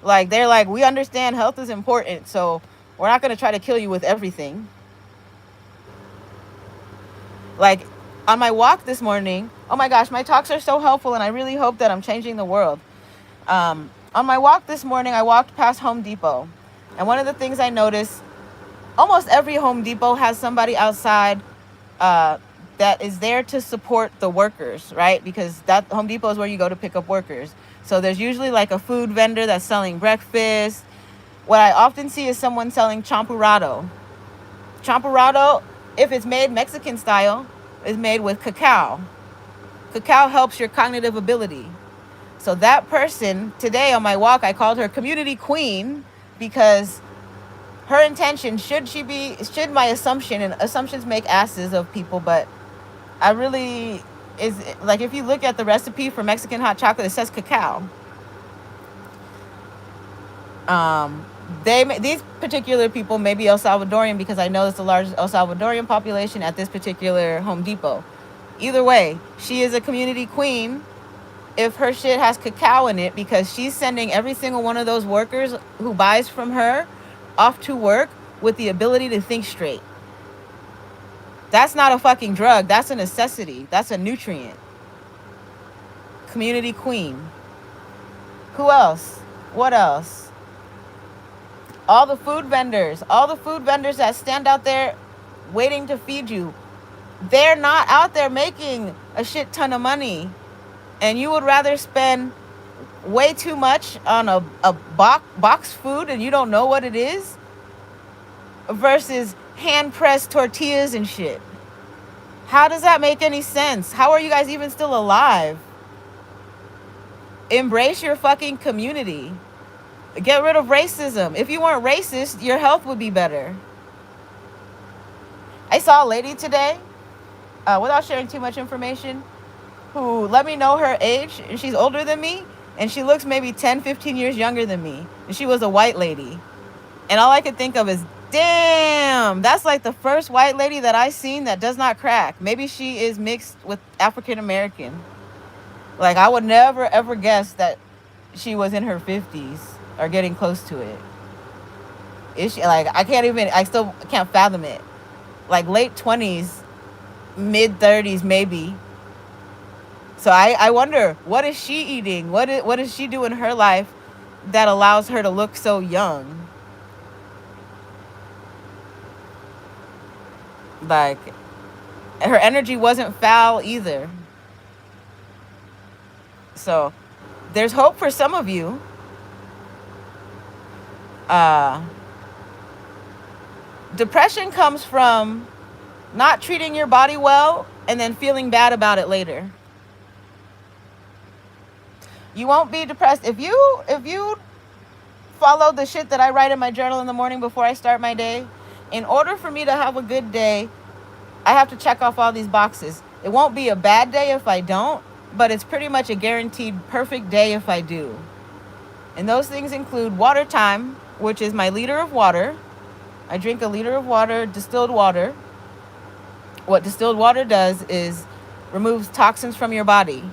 Like, they're like, we understand health is important, so we're not going to try to kill you with everything. Like, on my walk this morning, oh my gosh, my talks are so helpful, and I really hope that I'm changing the world. On my walk this morning, I walked past Home Depot. And one of the things I noticed, almost every Home Depot has somebody outside that is there to support the workers, right? Because that Home Depot is where you go to pick up workers. So there's usually like a food vendor that's selling breakfast. What I often see is someone selling champurrado. Champurrado, if it's made Mexican style, is made with cacao. Cacao helps your cognitive ability. So that person, today on my walk, I called her community queen because her intention, should my assumption, and assumptions make asses of people, but I really, is like, if you look at the recipe for Mexican hot chocolate, it says cacao. These particular people may be El Salvadorian because I know it's the largest El Salvadorian population at this particular Home Depot. Either way, she is a community queen if her shit has cacao in it, because she's sending every single one of those workers who buys from her off to work with the ability to think straight. That's not a fucking drug. That's a necessity. That's a nutrient. Community queen. Who else? What else? All the food vendors that stand out there waiting to feed you. They're not out there making a shit ton of money. And you would rather spend way too much on a box food and you don't know what it is versus hand-pressed tortillas and shit. How does that make any sense? How are you guys even still alive? Embrace your fucking community. Get rid of racism. If you weren't racist, your health would be better. I saw a lady today, without sharing too much information, who let me know her age, and she's older than me, and she looks maybe 10, 15 years younger than me, and she was a white lady. And all I could think of is, damn, that's like the first white lady that I seen that does not crack. Maybe she is mixed with African American. Like, I would never ever guess that she was in her 50s or getting close to it. Is she, like, I still can't fathom it. Like late 20s, mid 30s maybe. So I wonder, what is she eating? What does she do in her life that allows her to look so young? Like, her energy wasn't foul either. So there's hope for some of you. Depression comes from not treating your body well and then feeling bad about it later. You won't be depressed if you follow the shit that I write in my journal in the morning before I start my day. In order for me to have a good day, I have to check off all these boxes. It won't be a bad day if I don't, but it's pretty much a guaranteed perfect day if I do. And those things include water time, which is my liter of water. I drink a liter of water, distilled water. What distilled water does is removes toxins from your body.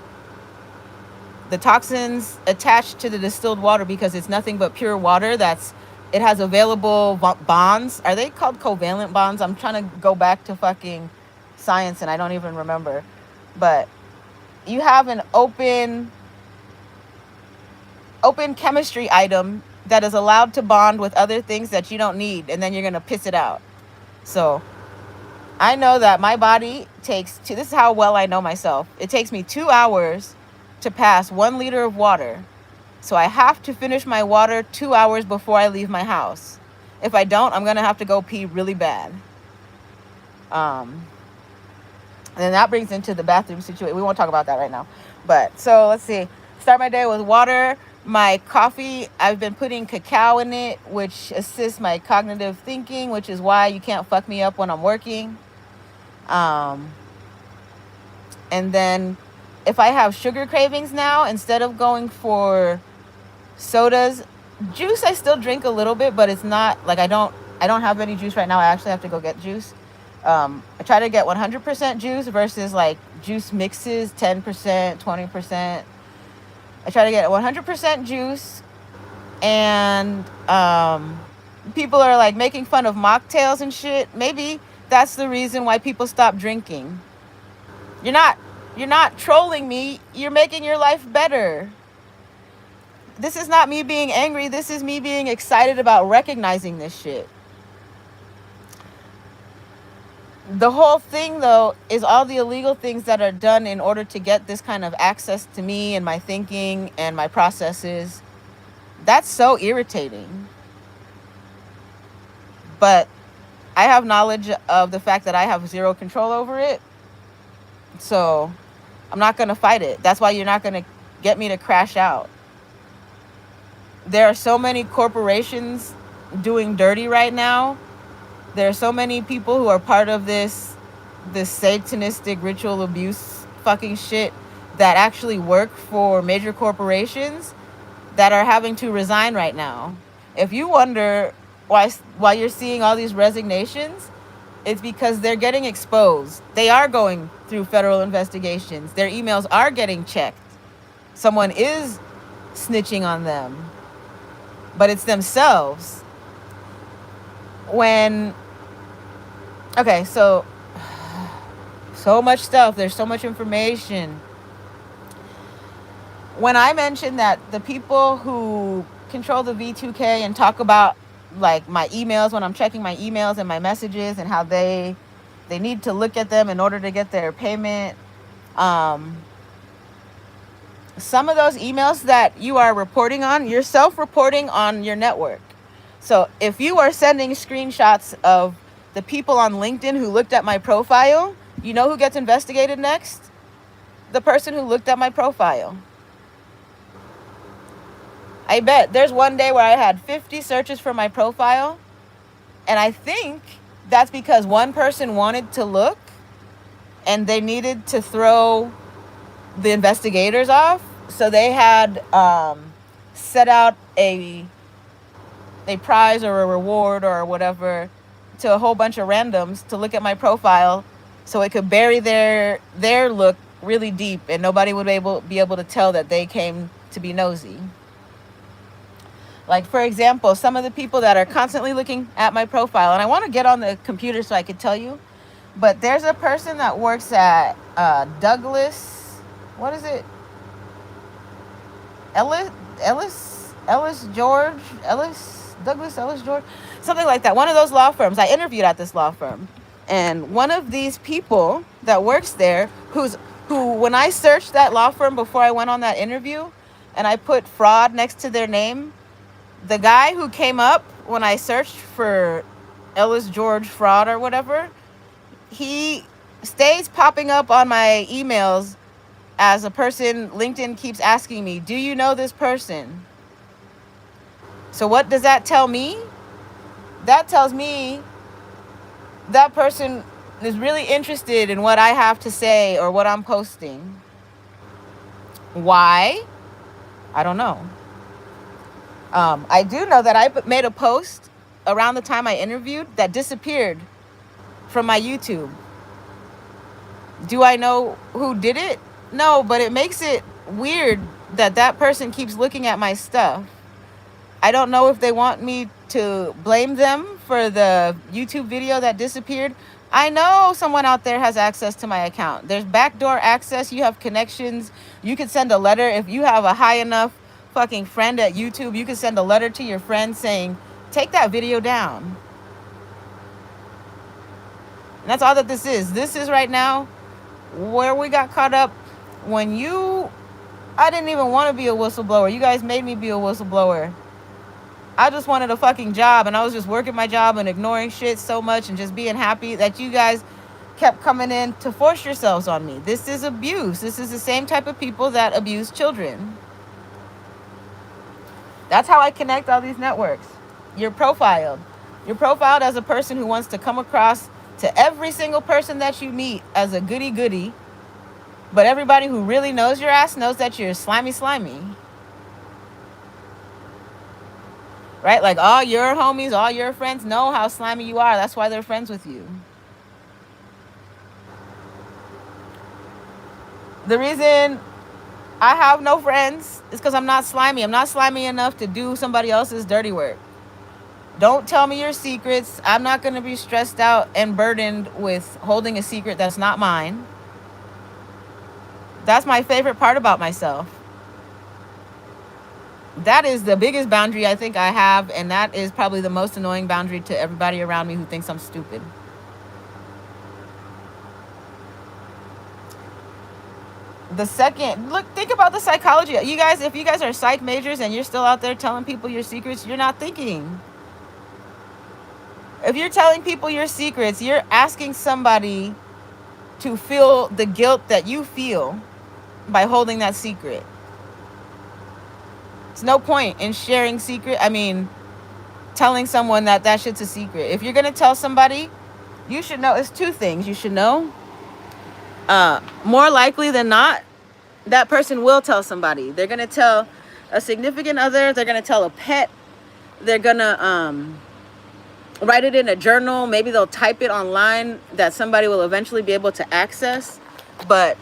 The toxins attach to the distilled water because it's nothing but pure water. It has available bonds. Are they called covalent bonds? I'm trying to go back to fucking science and I don't even remember. But you have an open chemistry item that is allowed to bond with other things that you don't need, and then you're going to piss it out. So I know that my body this is how well I know myself. It takes me 2 hours to pass 1 liter of water. So I have to finish my water 2 hours before I leave my house. If I don't, I'm going to have to go pee really bad. And then that brings into the bathroom situation. We won't talk about that right now. But so let's see. Start my day with water. My coffee, I've been putting cacao in it, which assists my cognitive thinking, which is why you can't fuck me up when I'm working. And then if I have sugar cravings now, instead of going for sodas, juice I still drink a little bit, but it's not like I don't have any juice right now. I actually have to go get juice. I try to get 100% juice versus like juice mixes, 10%, 20%. I try to get 100% juice. And people are like making fun of mocktails and shit. Maybe that's the reason why people stop drinking. You're not trolling me. You're making your life better. This is not me being angry. This is me being excited about recognizing this shit. The whole thing, though, is all the illegal things that are done in order to get this kind of access to me and my thinking and my processes. That's so irritating. But I have knowledge of the fact that I have zero control over it. So I'm not going to fight it. That's why you're not going to get me to crash out. There are so many corporations doing dirty right now. There are so many people who are part of this satanistic ritual abuse fucking shit that actually work for major corporations that are having to resign right now. If you wonder why you're seeing all these resignations, it's because they're getting exposed. They are going through federal investigations. Their emails are getting checked. Someone is snitching on them. But it's themselves. So much stuff. There's so much information. When I mentioned that the people who control the V2K and talk about like my emails, when I'm checking my emails and my messages and how they need to look at them in order to get their payment, some of those emails that you are reporting on, you're self-reporting on your network. So if you are sending screenshots of the people on LinkedIn who looked at my profile, you know who gets investigated next? The person who looked at my profile. I bet there's one day where I had 50 searches for my profile, and I think that's because one person wanted to look and they needed to throw the investigators off. So they had set out a prize or a reward or whatever to a whole bunch of randoms to look at my profile so it could bury their look really deep and nobody would be able to tell that they came to be nosy. Like, for example, some of the people that are constantly looking at my profile, and I want to get on the computer so I could tell you, but there's a person that works at Douglas, what is it? Douglas Ellis George, something like that. One of those law firms. I interviewed at this law firm, and one of these people that works there, who when I searched that law firm before I went on that interview, and I put fraud next to their name, the guy who came up when I searched for Ellis George fraud or whatever, he stays popping up on my emails as a person LinkedIn keeps asking me, do you know this person? So what does that tell me? That tells me that person is really interested in what I have to say or what I'm posting. Why? I don't know. I do know that I made a post around the time I interviewed that disappeared from my YouTube. Do I know who did it? No, but it makes it weird that that person keeps looking at my stuff. I don't know if they want me to blame them for the YouTube video that disappeared. I know someone out there has access to my account. There's backdoor access. You have connections. You could send a letter. If you have a high enough fucking friend at YouTube, you could send a letter to your friend saying, take that video down. And that's all that this is. This is right now where we got caught up when I didn't even want to be a whistleblower. You guys made me be a whistleblower. I just wanted a fucking job, and I was just working my job and ignoring shit so much and just being happy that you guys kept coming in to force yourselves on me. This is abuse. This is the same type of people that abuse children. That's how I connect all these networks. You're profiled. You're profiled as a person who wants to come across to every single person that you meet as a goody-goody, but everybody who really knows your ass knows that you're slimy. Right? Like all your homies, all your friends know how slimy you are. That's why they're friends with you. The reason I have no friends is because I'm not slimy. I'm not slimy enough to do somebody else's dirty work. Don't tell me your secrets. I'm not going to be stressed out and burdened with holding a secret that's not mine. That's my favorite part about myself. That is the biggest boundary I think I have, and that is probably the most annoying boundary to everybody around me who thinks I'm stupid. The second, look, think about the psychology. You guys, if you guys are psych majors and you're still out there telling people your secrets, you're not thinking. If you're telling people your secrets, you're asking somebody to feel the guilt that you feel by holding that secret. It's no point in sharing telling someone that shit's a secret. If you're going to tell somebody, you should know. It's two things. You should know, more likely than not, that person will tell somebody. They're going to tell a significant other. They're going to tell a pet. They're going to write it in a journal. Maybe they'll type it online that somebody will eventually be able to access. But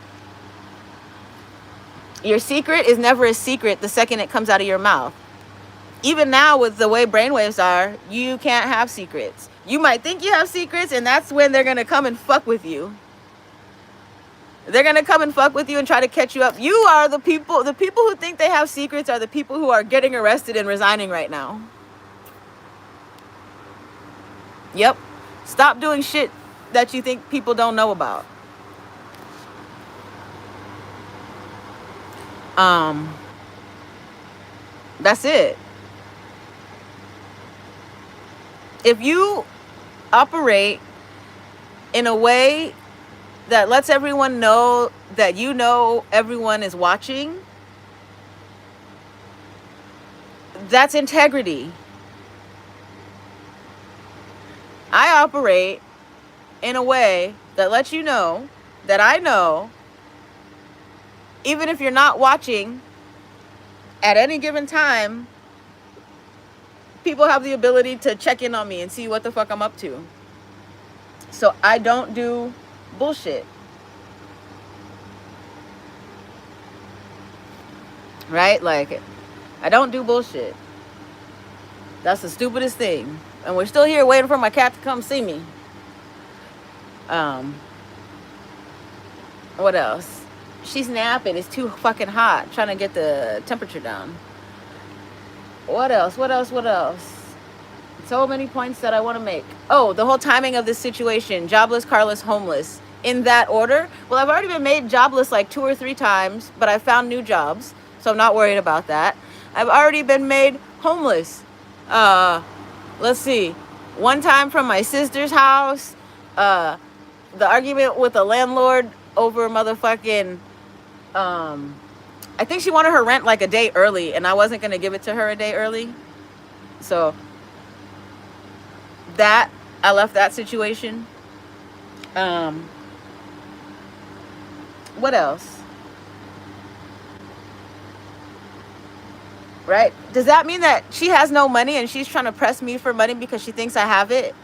your secret is never a secret the second it comes out of your mouth. Even now, with the way brainwaves are, you can't have secrets. You might think you have secrets, and that's when they're going to come and fuck with you. They're going to come and fuck with you and try to catch you up. You are the people who think they have secrets are the people who are getting arrested and resigning right now. Yep. Stop doing shit that you think people don't know about. That's it. If you operate in a way that lets everyone know that you know everyone is watching, that's integrity. I operate in a way that lets you know that I know, even if you're not watching at any given time, people have the ability to check in on me and see what the fuck I'm up to. So I don't do bullshit. Right? Like, I don't do bullshit. That's the stupidest thing. And we're still here waiting for my cat to come see me. What else? She's napping. It's too fucking hot. Trying to get the temperature down. What else? So many points that I want to make. Oh, the whole timing of this situation. Jobless, carless, homeless. In that order. Well, I've already been made jobless like 2 or 3 times, but I found new jobs, so I'm not worried about that. I've already been made homeless. Let's see. One time from my sister's house. The argument with the landlord over motherfucking... I think she wanted her rent like a day early, and I wasn't going to give it to her a day early. So... I left that situation. What else? right? Does that mean that she has no money and she's trying to press me for money because she thinks I have it?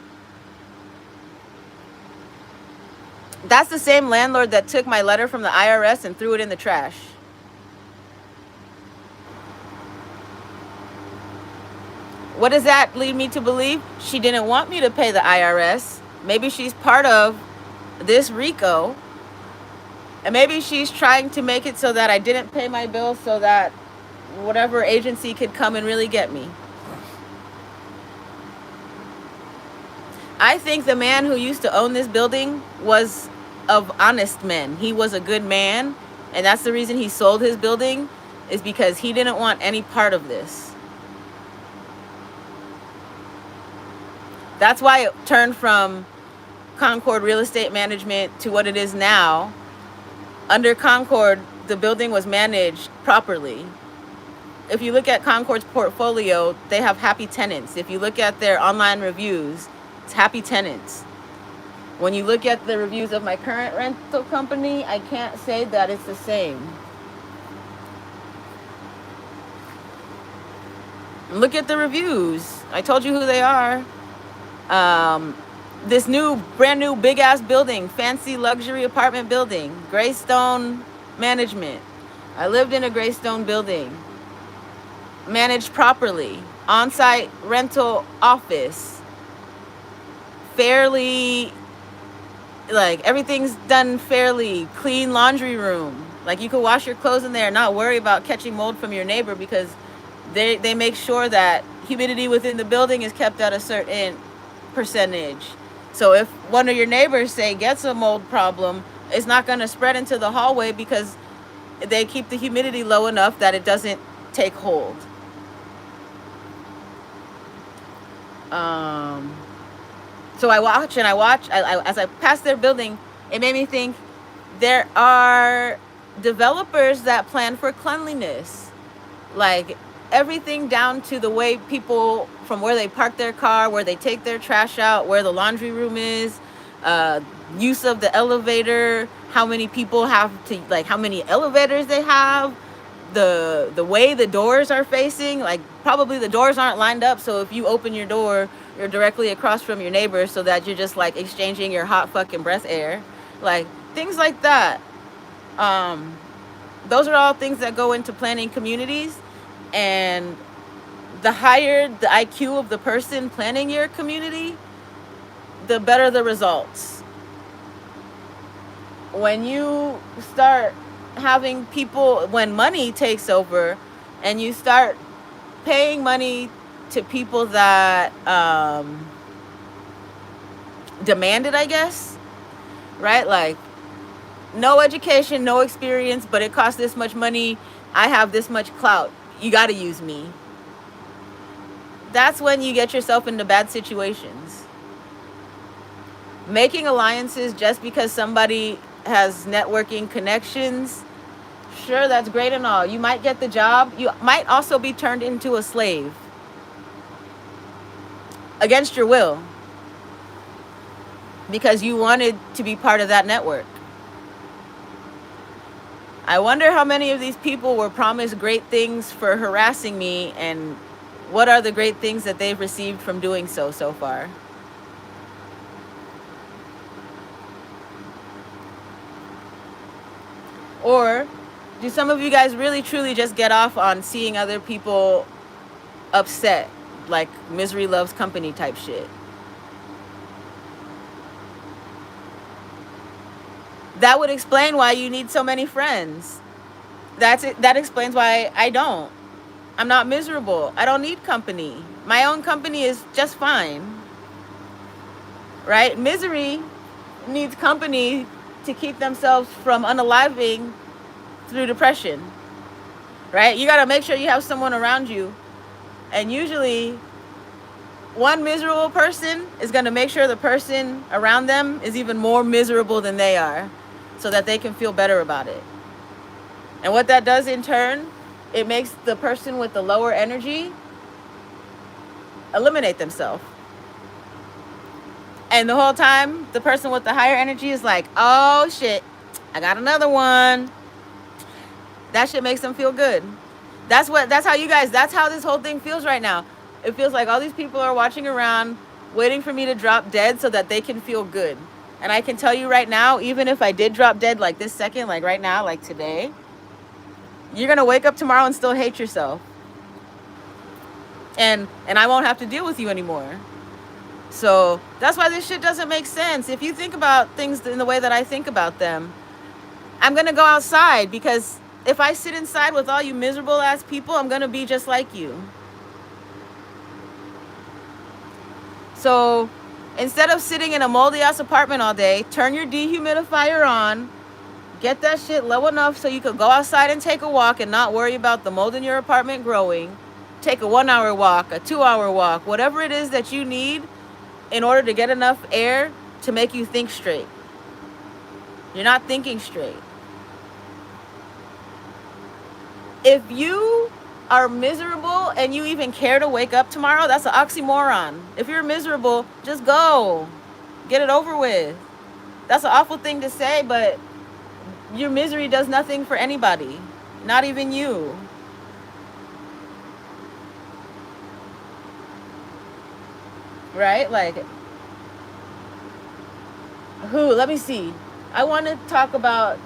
That's the same landlord that took my letter from the IRS and threw it in the trash. What does that lead me to believe? She didn't want me to pay the IRS. Maybe she's part of this RICO. And maybe she's trying to make it so that I didn't pay my bills so that whatever agency could come and really get me. I think the man who used to own this building was of honest men. He was a good man. And that's the reason he sold his building, is because he didn't want any part of this. That's why it turned from Concord Real Estate Management to what it is now. Under Concord, the building was managed properly. If you look at Concord's portfolio, they have happy tenants. If you look at their online reviews, it's happy tenants. When you look at the reviews of my current rental company, I can't say that it's the same. Look at the reviews. I told you who they are. This brand new big ass building, fancy luxury apartment building, Greystone Management. I lived in a Greystone building, managed properly, on-site rental office, fairly, like everything's done fairly, clean laundry room. Like you could wash your clothes in there and not worry about catching mold from your neighbor, because they make sure that humidity within the building is kept at a certain percentage. So if one of your neighbors, say, gets a mold problem, it's not going to spread into the hallway because they keep the humidity low enough that it doesn't take hold. So I watch as I pass their building, it made me think there are developers that plan for cleanliness. Like everything down to the way people, from where they park their car, where they take their trash out, where the laundry room is, use of the elevator, how many people have to, like how many elevators they have, the way the doors are facing, like probably the doors aren't lined up, so if you open your door, you're directly across from your neighbor, so that you're just like exchanging your hot fucking breath air, like things like that. Those are all things that go into planning communities. And the higher the IQ of the person planning your community, the better the results. When you start having people, when money takes over and you start paying money to people that demand it, I guess, right? Like no education, no experience, but it costs this much money, I have this much clout, you got to use me. That's when you get yourself into bad situations. Making alliances just because somebody has networking connections, sure, that's great and all. You might get the job. You might also be turned into a slave against your will because you wanted to be part of that network. I wonder how many of these people were promised great things for harassing me, and what are the great things that they've received from doing so far. Or do some of you guys really truly just get off on seeing other people upset, like misery loves company type shit? That would explain why you need so many friends. That's it. That explains why I don't. I'm not miserable. I don't need company. My own company is just fine. Right? Misery needs company to keep themselves from unaliving through depression. Right? You got to make sure you have someone around you. And usually one miserable person is going to make sure the person around them is even more miserable than they are, so that they can feel better about it. And what that does in turn, it makes the person with the lower energy eliminate themselves. And the whole time, the person with the higher energy is like, oh shit, I got another one. That shit makes them feel good. That's how you guys, that's how this whole thing feels right now. It feels like all these people are watching around, waiting for me to drop dead so that they can feel good. And I can tell you right now, even if I did drop dead like this second, like right now, like today, you're gonna wake up tomorrow and still hate yourself. And I won't have to deal with you anymore. So that's why this shit doesn't make sense. If you think about things in the way that I think about them, I'm gonna go outside, because if I sit inside with all you miserable ass people, I'm gonna be just like you. So instead of sitting in a moldy ass apartment all day, turn your dehumidifier on, get that shit low enough so you could go outside and take a walk and not worry about the mold in your apartment growing. Take a 1 hour walk, a 2 hour walk, whatever it is that you need in order to get enough air to make you think straight. You're not thinking straight. If you are miserable and you even care to wake up tomorrow, that's an oxymoron. If you're miserable, just go. Get it over with. That's an awful thing to say, but your misery does nothing for anybody, not even you. Right? Like, let me see. I want to talk about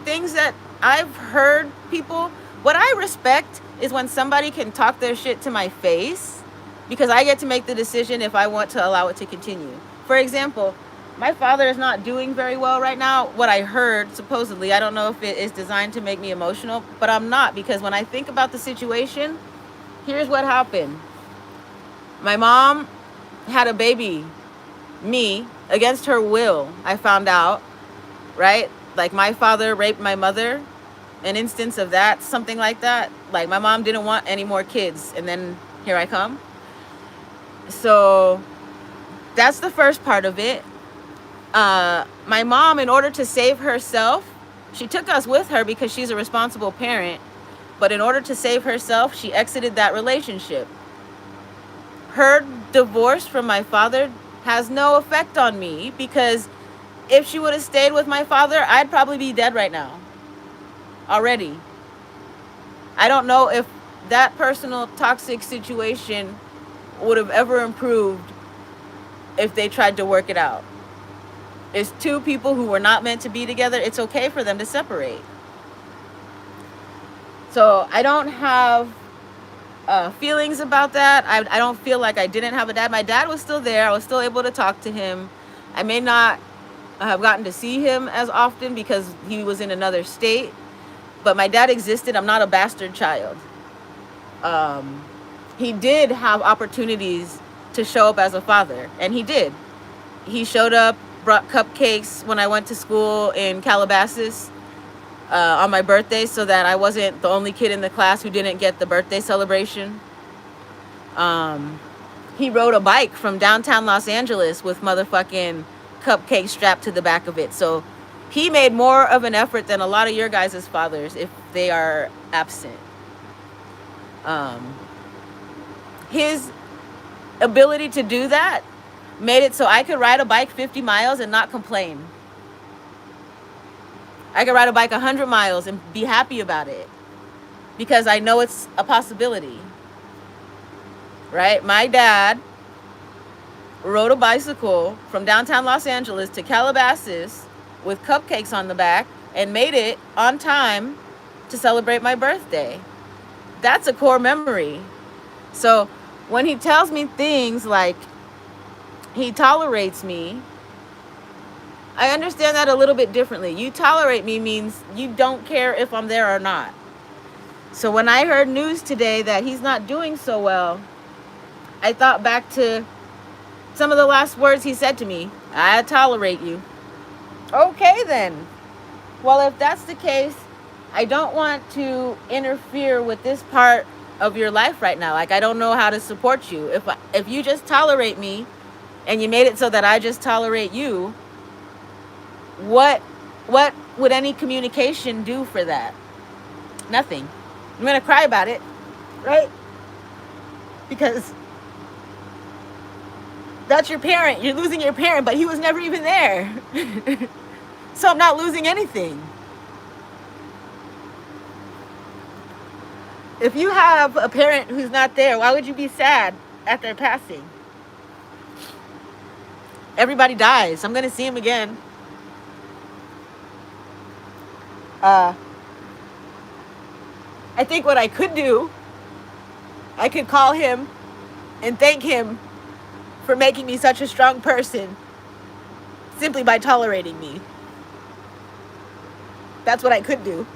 things that I've heard people. What I respect is when somebody can talk their shit to my face, because I get to make the decision if I want to allow it to continue. For example, my father is not doing very well right now. What I heard, supposedly, I don't know if it is designed to make me emotional, but I'm not, because when I think about the situation, here's what happened. My mom had a baby, me, against her will, I found out, right? Like, my father raped my mother, an instance of that, something like that. Like, my mom didn't want any more kids, and then here I come. So that's the first part of it. My mom, in order to save herself, she took us with her because she's a responsible parent, but in order to save herself, she exited that relationship. Her divorce from my father has no effect on me, because if she would have stayed with my father, I'd probably be dead right now already. I don't know if that personal toxic situation would have ever improved if they tried to work it out. It's two people who were not meant to be together. It's okay for them to separate. So I don't have feelings about that. I don't feel like I didn't have a dad. My dad was still there. I was still able to talk to him. I may not have gotten to see him as often because he was in another state, but my dad existed. I'm not a bastard child. He did have opportunities to show up as a father, and he did. He showed up, brought cupcakes when I went to school in Calabasas on my birthday, so that I wasn't the only kid in the class who didn't get the birthday celebration. He rode a bike from downtown Los Angeles with motherfucking cupcakes strapped to the back of it. So he made more of an effort than a lot of your guys' fathers if they are absent. His ability to do that made it so I could ride a bike 50 miles and not complain. I could ride a bike 100 miles and be happy about it, because I know it's a possibility. Right? My dad rode a bicycle from downtown Los Angeles to Calabasas with cupcakes on the back and made it on time to celebrate my birthday. That's a core memory. So when he tells me things like he tolerates me, I understand that a little bit differently. You tolerate me means you don't care if I'm there or not. So when I heard news today that he's not doing so well, I thought back to some of the last words he said to me. I tolerate you. Okay then. Well, if that's the case, I don't want to interfere with this part of your life right now. Like, I don't know how to support you. If you just tolerate me and you made it so that I just tolerate you, what would any communication do for that? Nothing. I'm gonna cry about it, right? Because that's your parent. You're losing your parent, but he was never even there. So I'm not losing anything. If you have a parent who's not there, why would you be sad at their passing? Everybody dies. I'm gonna see him again. I think what I could do, I could call him and thank him for making me such a strong person simply by tolerating me. That's what I could do.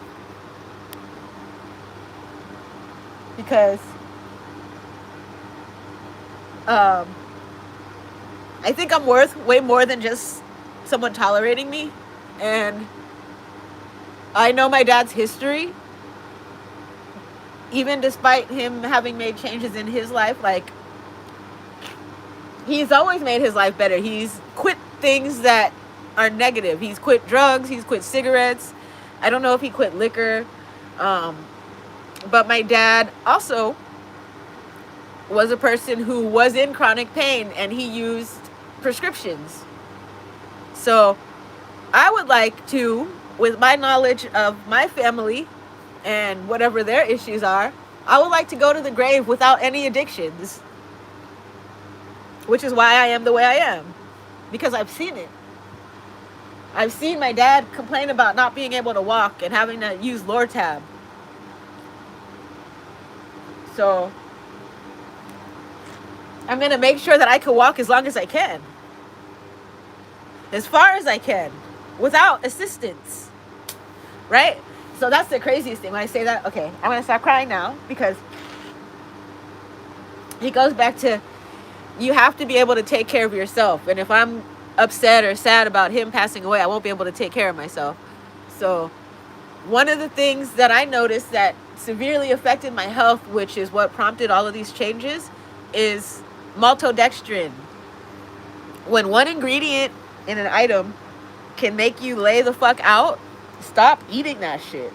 Because I think I'm worth way more than just someone tolerating me. And I know my dad's history. Even despite him having made changes in his life, like, he's always made his life better. He's quit things that are negative. He's quit drugs. He's quit cigarettes. I don't know if he quit liquor. But my dad also was a person who was in chronic pain, and he used prescriptions. So I would like to, with my knowledge of my family and whatever their issues are, I would like to go to the grave without any addictions. Which is why I am the way I am. Because I've seen it. I've seen my dad complain about not being able to walk and having to use Lortab. So I'm going to make sure that I can walk as long as I can. As far as I can. Without assistance. Right? So that's the craziest thing. When I say that, okay, I'm going to stop crying now. Because it goes back to, you have to be able to take care of yourself. And if I'm upset or sad about him passing away, I won't be able to take care of myself. So one of the things that I noticed that severely affected my health, which is what prompted all of these changes, is maltodextrin. When one ingredient in an item can make you lay the fuck out, stop eating that shit.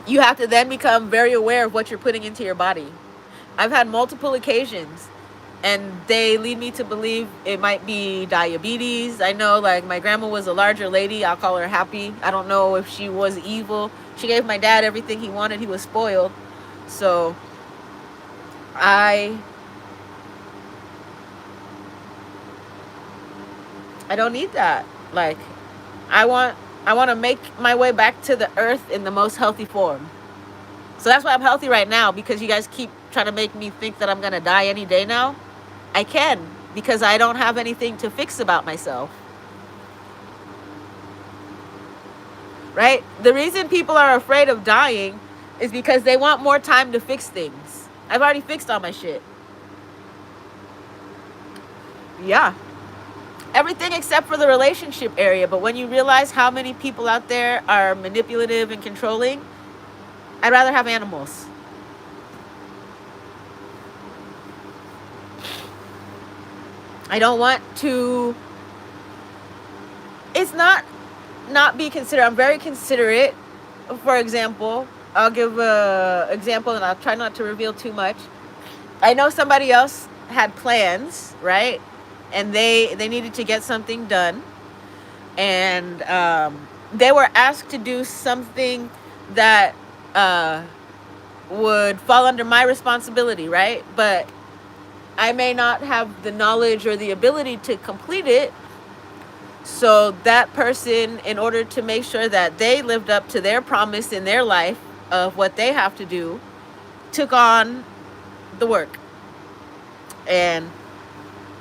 You have to then become very aware of what you're putting into your body. I've had multiple occasions, and they lead me to believe it might be diabetes. I know, like, my grandma was a larger lady. I'll call her Happy. I don't know if she was evil. She gave my dad everything he wanted. He was spoiled. So I don't need that. Like, I want to make my way back to the earth in the most healthy form. So that's why I'm healthy right now, because you guys keep trying to make me think that I'm going to die any day now. I can, because I don't have anything to fix about myself. Right? The reason people are afraid of dying is because they want more time to fix things. I've already fixed all my shit. Yeah. Everything except for the relationship area. But when you realize how many people out there are manipulative and controlling, I'd rather have animals. I don't want to... It's not be considerate. I'm very considerate. For example, I'll give an example, and I'll try not to reveal too much. I know somebody else had plans, right? And they needed to get something done. And they were asked to do something that would fall under my responsibility, right? But I may not have the knowledge or the ability to complete it. So that person, in order to make sure that they lived up to their promise in their life of what they have to do, took on the work. And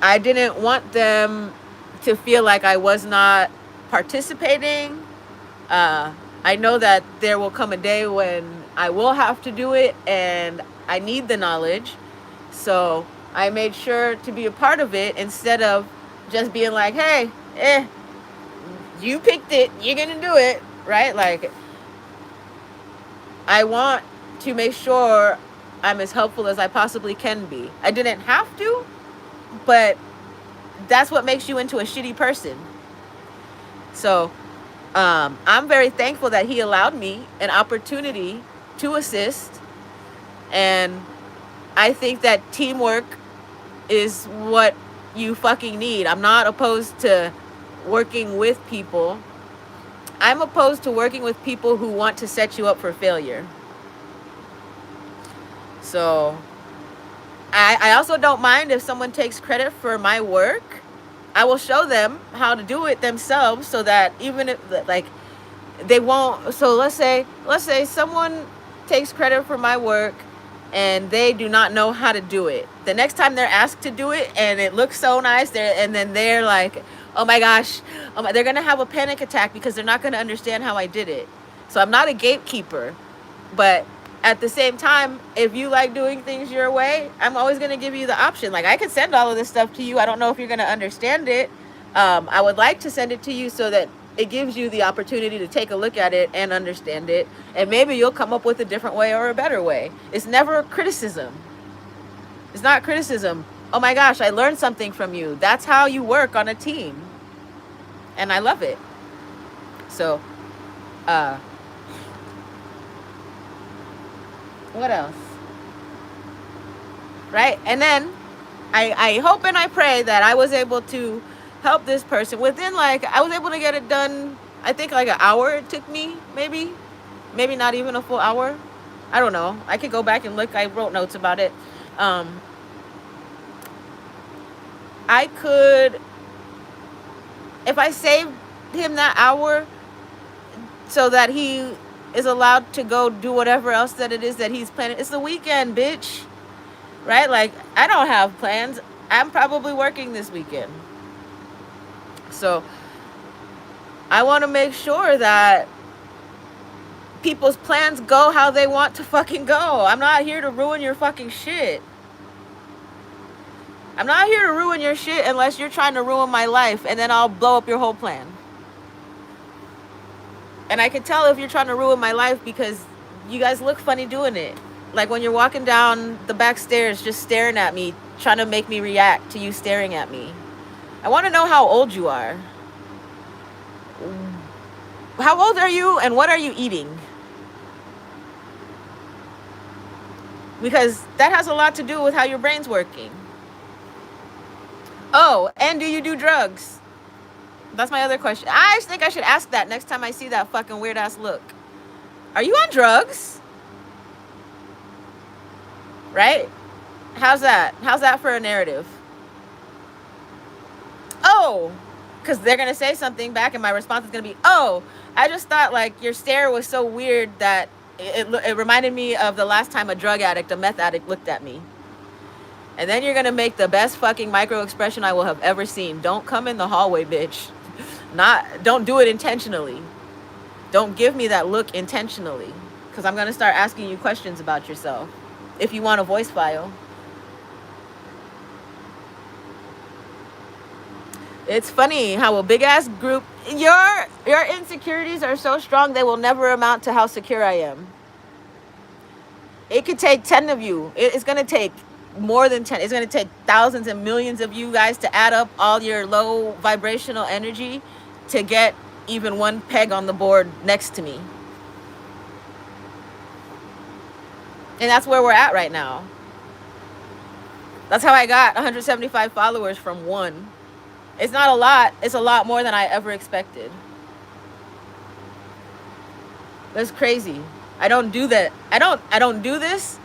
I didn't want them to feel like I was not participating. I know that there will come a day when I will have to do it, and I need the knowledge. So I made sure to be a part of it, instead of just being like, hey, you picked it, you're gonna do it, right? Like, I want to make sure I'm as helpful as I possibly can be. I didn't have to, but that's what makes you into a shitty person. So I'm very thankful that he allowed me an opportunity to assist. And I think that teamwork is what you fucking need. I'm not opposed to working with people. I'm opposed to working with people who want to set you up for failure. So I also don't mind if someone takes credit for my work. I will show them how to do it themselves so that even if like they won't. So let's say someone takes credit for my work and they do not know how to do it. The next time they're asked to do it and it looks so nice, and then they're like, oh my gosh, they're gonna have a panic attack because they're not gonna understand how I did it. So I'm not a gatekeeper, but at the same time, if you like doing things your way, I'm always gonna give you the option. Like, I could send all of this stuff to you. I don't know if you're gonna understand it. I would like to send it to you so that it gives you the opportunity to take a look at it and understand it, and maybe you'll come up with a different way or a better way. It's never criticism. It's not criticism. Oh my gosh, I learned something from you. That's how you work on a team, and I love it. So what else? Right? And then I hope and I pray that I was able to help this person within, like, I was able to get it done. I think like an hour it took me, maybe not even a full hour. I don't know. I could go back and look. I wrote notes about it. I could, if I saved him that hour so that he is allowed to go do whatever else that it is that he's planning. It's the weekend, bitch. Right? Like, I don't have plans. I'm probably working this weekend. So I want to make sure that people's plans go how they want to fucking go. I'm not here to ruin your fucking shit. I'm not here to ruin your shit unless you're trying to ruin my life, and then I'll blow up your whole plan. And I can tell if you're trying to ruin my life because you guys look funny doing it. Like when you're walking down the back stairs just staring at me, trying to make me react to you staring at me. I want to know how old you are. How old are you and what are you eating? Because that has a lot to do with how your brain's working. Oh, and do you do drugs? That's my other question. I think I should ask that next time I see that fucking weird ass look. Are you on drugs? Right? How's that? How's that for a narrative? Oh, because they're going to say something back and my response is going to be, oh, I just thought like your stare was so weird that it reminded me of the last time a drug addict, a meth addict looked at me. And then you're going to make the best fucking micro expression I will have ever seen. Don't come in the hallway, bitch. Don't do it intentionally. Don't give me that look intentionally, because I'm going to start asking you questions about yourself if you want a voice file. It's funny how a big ass group, your insecurities are so strong they will never amount to how secure I am. It could take 10 of you. It's going to take more than 10. It's going to take thousands and millions of you guys to add up all your low vibrational energy to get even one peg on the board next to me. And that's where we're at right now. That's how I got 175 followers from one. It's not a lot. It's a lot more than I ever expected. That's crazy. I don't do that. I don't do this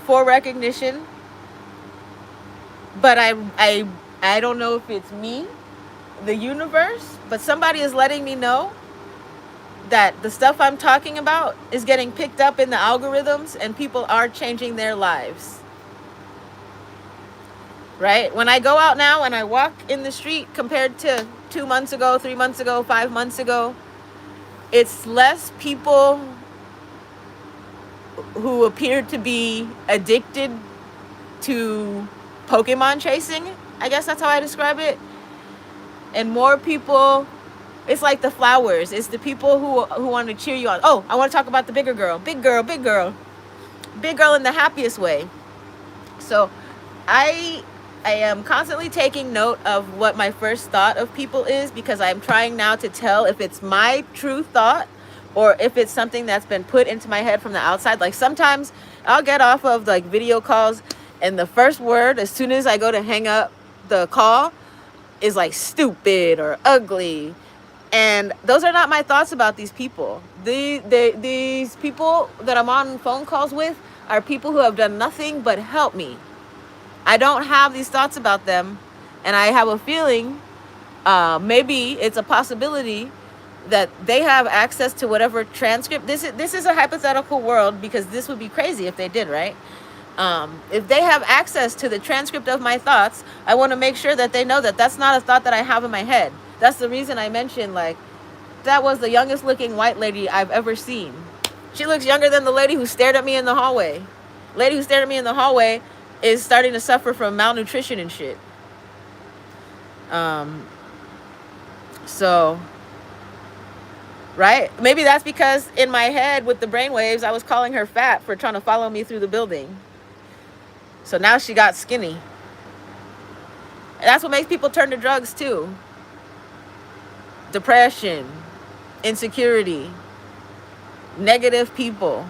for recognition. But I don't know if it's me, the universe, but somebody is letting me know that the stuff I'm talking about is getting picked up in the algorithms and people are changing their lives. Right? When I go out now and I walk in the street compared to 2 months ago, 3 months ago, 5 months ago, it's less people who appear to be addicted to Pokemon chasing. I guess that's how I describe it. And more people, it's like the flowers. It's the people who want to cheer you on. Oh, I want to talk about the bigger girl. Big girl, big girl. Big girl in the happiest way. So I am constantly taking note of what my first thought of people is, because I'm trying now to tell if it's my true thought or if it's something that's been put into my head from the outside. Like sometimes I'll get off of like video calls and the first word as soon as I go to hang up the call is like stupid or ugly. And those are not my thoughts about these people. These people that I'm on phone calls with are people who have done nothing but help me. I don't have these thoughts about them, and I have a feeling, maybe it's a possibility that they have access to whatever transcript. This is a hypothetical world, because this would be crazy if they did, right? If they have access to the transcript of my thoughts, I want to make sure that they know that that's not a thought that I have in my head. That's the reason I mentioned, like, that was the youngest looking white lady I've ever seen. She looks younger than the lady who stared at me in the hallway. Lady who stared at me in the hallway is starting to suffer from malnutrition and shit. So, right? Maybe that's because in my head with the brainwaves, I was calling her fat for trying to follow me through the building. So now she got skinny. And that's what makes people turn to drugs too. Depression, insecurity, negative people.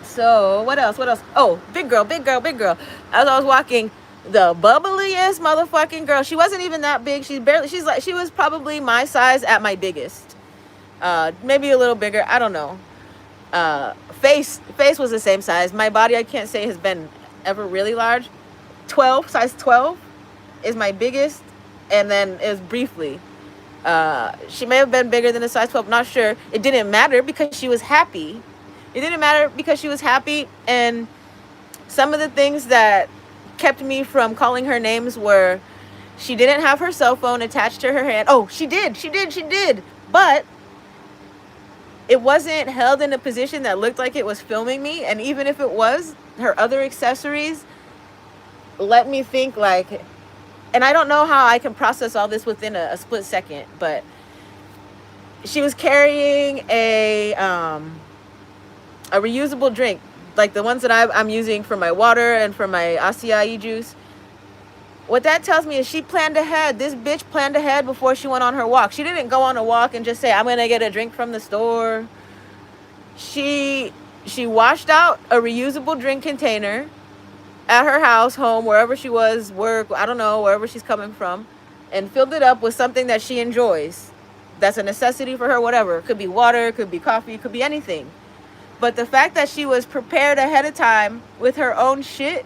So what else? Oh, big girl. As I was walking, the bubbliest motherfucking girl. She wasn't even that big. She was probably my size at my biggest. Maybe a little bigger. I don't know. Face was the same size. My body, I can't say has been ever really large. Size 12 is my biggest, and then is briefly. She may have been bigger than a size 12, not sure. It didn't matter because she was happy. And some of the things that kept me from calling her names were, she didn't have her cell phone attached to her hand. Oh, she did. But it wasn't held in a position that looked like it was filming me. And even if it was, her other accessories let me think, like, and I don't know how I can process all this within a split second, but she was carrying a reusable drink, like the ones that I'm using for my water and for my acai juice. What that tells me is she planned ahead. This bitch planned ahead before she went on her walk. She didn't go on a walk and just say, I'm going to get a drink from the store. She washed out a reusable drink container at her house, home, wherever she was, work, I don't know, wherever she's coming from, and filled it up with something that she enjoys. That's a necessity for her, whatever. It could be water, it could be coffee, it could be anything. But the fact that she was prepared ahead of time with her own shit,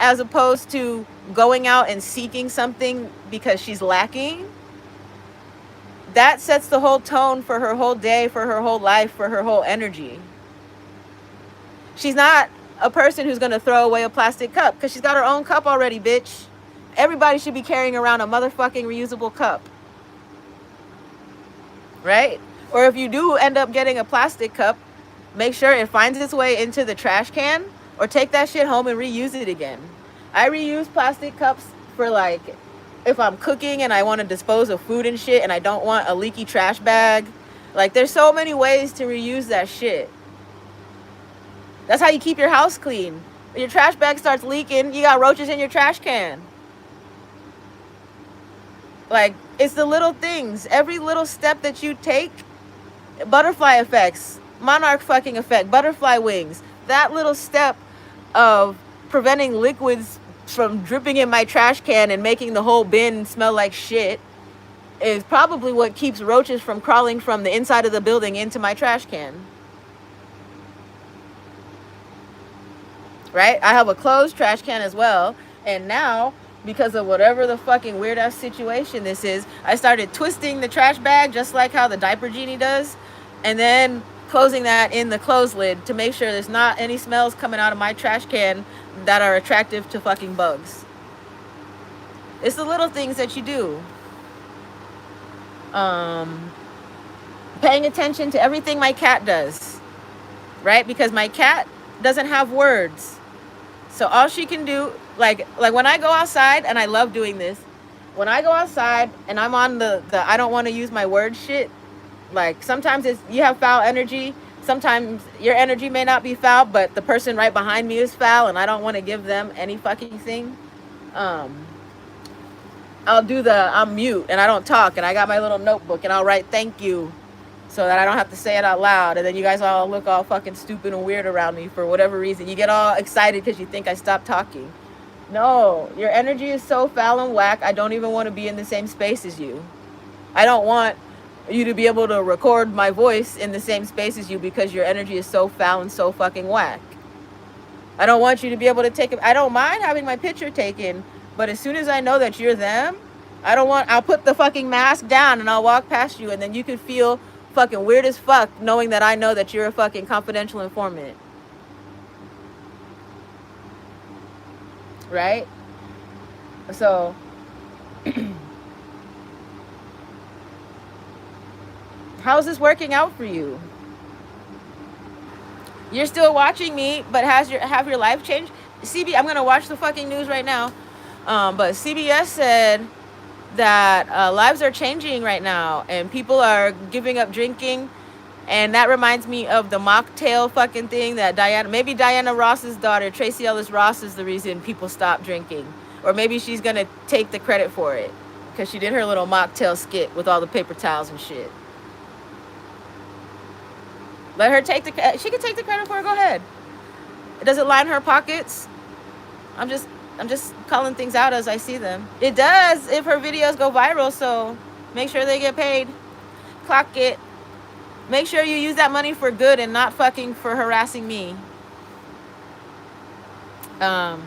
as opposed to going out and seeking something because she's lacking, that sets the whole tone for her whole day, for her whole life, for her whole energy. She's not a person who's going to throw away a plastic cup, because she's got her own cup already, bitch. Everybody should be carrying around a motherfucking reusable cup. Right? Or if you do end up getting a plastic cup, make sure it finds its way into the trash can, or take that shit home and reuse it again. I reuse plastic cups for, like, if I'm cooking and I want to dispose of food and shit and I don't want a leaky trash bag. Like, there's so many ways to reuse that shit. That's how you keep your house clean. When your trash bag starts leaking, you got roaches in your trash can. Like, it's the little things. Every little step that you take, butterfly effects, monarch fucking effect, butterfly wings. That little step of preventing liquids from dripping in my trash can and making the whole bin smell like shit is probably what keeps roaches from crawling from the inside of the building into my trash can. Right? I have a closed trash can as well. And now, because of whatever the fucking weird ass situation this is, I started twisting the trash bag just like how the diaper genie does, and then closing that in the close lid to make sure there's not any smells coming out of my trash can that are attractive to fucking bugs. It's the little things that you do. Paying attention to everything my cat does. Right? Because my cat doesn't have words. So all she can do, like when I go outside, and I love doing this, when I go outside and I'm on the I don't want to use my word shit, like sometimes it's, you have foul energy, sometimes your energy may not be foul, but the person right behind me is foul and I don't want to give them any fucking thing. I'm mute and I don't talk, and I got my little notebook and I'll write thank you so that I don't have to say it out loud, and then you guys all look all fucking stupid and weird around me for whatever reason. You get all excited because you think I stopped talking. No, your energy is so foul and whack, I don't even want to be in the same space as you. I don't want you to be able to record my voice in the same space as you because your energy is so foul and so fucking whack. I don't want you to be able to take it. I don't mind having my picture taken, but as soon as I know that you're them, I'll put the fucking mask down and I'll walk past you, and then you could feel fucking weird as fuck knowing that I know that you're a fucking confidential informant. Right? So how's this working out for you? You're still watching me, but have your life changed? I'm gonna watch the fucking news right now. But CBS said that lives are changing right now, and people are giving up drinking, and that reminds me of the mocktail fucking thing that Diana Ross's daughter, Tracy Ellis Ross, is the reason people stopped drinking, or maybe she's gonna take the credit for it because she did her little mocktail skit with all the paper towels and shit. Let her she can take the credit for it. Go ahead. Does it line her pockets? I'm just calling things out as I see them. It does if her videos go viral, so make sure they get paid. Clock it. Make sure you use that money for good and not fucking for harassing me. Mocktail,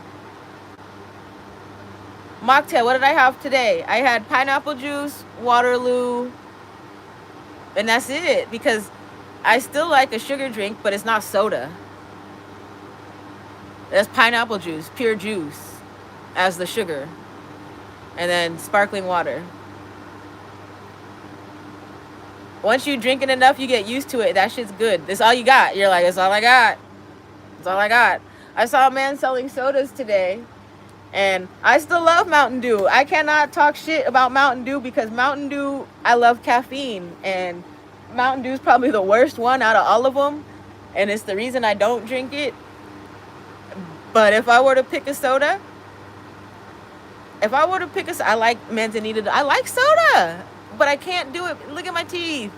what did I have today? I had pineapple juice, Waterloo, and that's it, because I still like a sugar drink, but it's not soda. That's pineapple juice, pure juice, as the sugar. And then sparkling water. Once you drink it enough, you get used to it. That shit's good. That's all you got. You're like, that's all I got. That's all I got. I saw a man selling sodas today, and I still love Mountain Dew. I cannot talk shit about Mountain Dew because Mountain Dew, I love caffeine, and Mountain Dew is probably the worst one out of all of them, and it's the reason I don't drink it. But if I were to pick a soda, I like Manzanita. I like soda, but I can't do it. Look at my teeth.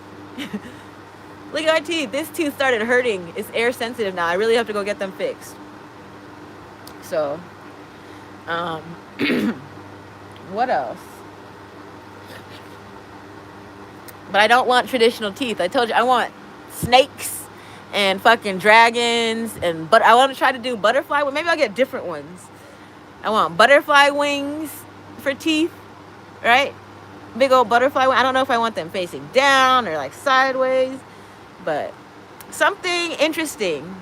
Look at my teeth. This tooth started hurting. It's air sensitive now. I really have to go get them fixed. So, what else? But I don't want traditional teeth. I told you I want snakes and fucking dragons, but I want to try to do butterfly. Well, maybe I'll get different ones. I want butterfly wings for teeth, right? Big old butterfly wing. I don't know if I want them facing down or like sideways, but something interesting.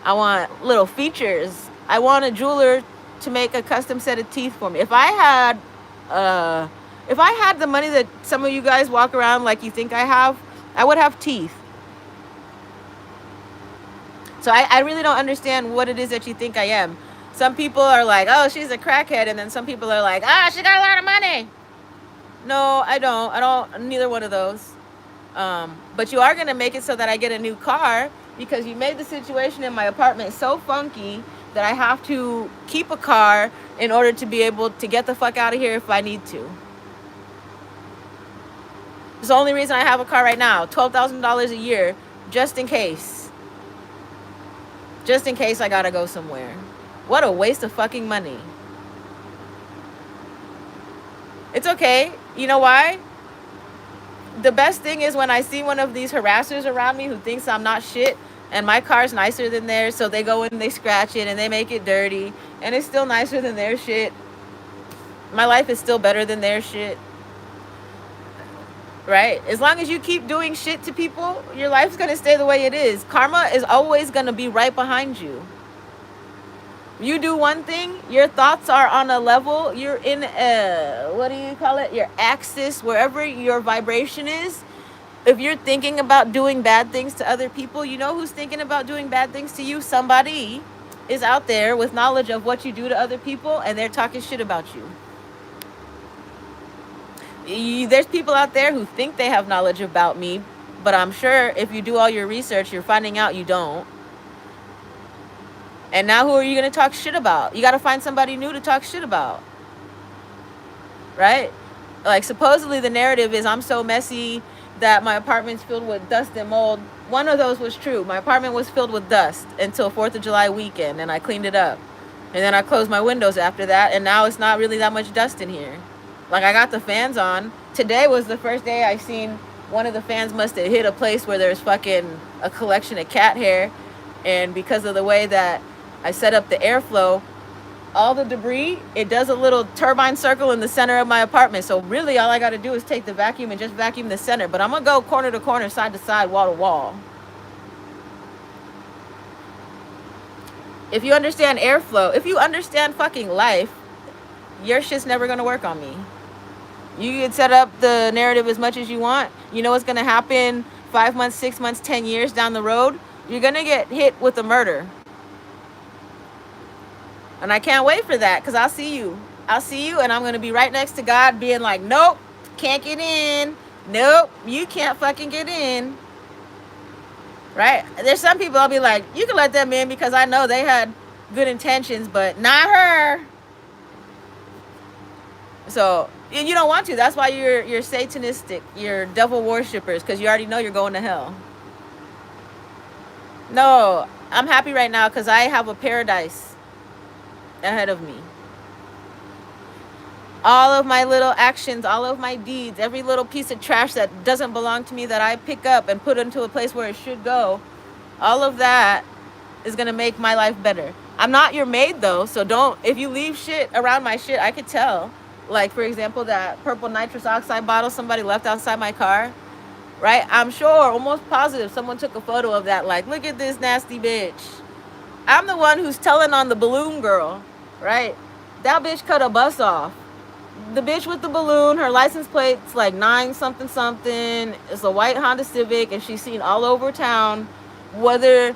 I want little features. I want a jeweler to make a custom set of teeth for me. If I had the money that some of you guys walk around like you think I have, I would have teeth. So I really don't understand what it is that you think I am. Some people are like, oh, she's a crackhead. And then some people are like, she got a lot of money. No, I don't. Neither one of those. But you are going to make it so that I get a new car, because you made the situation in my apartment so funky that I have to keep a car in order to be able to get the fuck out of here if I need to. It's the only reason I have a car right now. $12,000 a year, just in case. Just in case I gotta go somewhere. What a waste of fucking money. It's okay. You know why? The best thing is when I see one of these harassers around me who thinks I'm not shit, and my car's nicer than theirs, so they go in and they scratch it and they make it dirty, and it's still nicer than their shit. My life is still better than their shit. Right? As long as you keep doing shit to people, your life's going to stay the way it is. Karma is always going to be right behind you. You do one thing, your thoughts are on a level, you're in what do you call it? Your axis, wherever your vibration is. If you're thinking about doing bad things to other people, you know who's thinking about doing bad things to you? Somebody is out there with knowledge of what you do to other people, and they're talking shit about you. There's people out there who think they have knowledge about me, but I'm sure if you do all your research, you're finding out you don't. And now who are you going to talk shit about? You got to find somebody new to talk shit about. Right? Like, supposedly the narrative is I'm so messy that my apartment's filled with dust and mold. One of those was true. My apartment was filled with dust until 4th of July weekend, and I cleaned it up. And then I closed my windows after that, and now it's not really that much dust in here. Like, I got the fans on. Today was the first day I seen one of the fans must have hit a place where there's fucking a collection of cat hair. And because of the way that I set up the airflow, all the debris, it does a little turbine circle in the center of my apartment. So really all I got to do is take the vacuum and just vacuum the center. But I'm going to go corner to corner, side to side, wall to wall. If you understand airflow, if you understand fucking life, your shit's never going to work on me. You can set up the narrative as much as you want. You know what's going to happen 5 months, 6 months, 10 years down the road? You're going to get hit with a murder. And I can't wait for that, because I'll see you. I'll see you, and I'm going to be right next to God being like, nope, can't get in. Nope, you can't fucking get in. Right? There's some people I'll be like, you can let them in because I know they had good intentions, but not her. So, and you don't want to. That's why you're satanistic. You're devil worshippers, because you already know you're going to hell. No, I'm happy right now because I have a paradise ahead of me. All of my little actions, all of my deeds, every little piece of trash that doesn't belong to me that I pick up and put into a place where it should go, all of that is going to make my life better. I'm not your maid though, so don't, if you leave shit around my shit, I could tell. Like, for example, that purple nitrous oxide bottle somebody left outside my car, right? I'm sure, almost positive, someone took a photo of that, like, look at this nasty bitch. I'm the one who's telling on the balloon girl, right? That bitch cut a bus off. The bitch with the balloon, her license plate's like 9 something something. It's a white Honda Civic, and she's seen all over town. Whether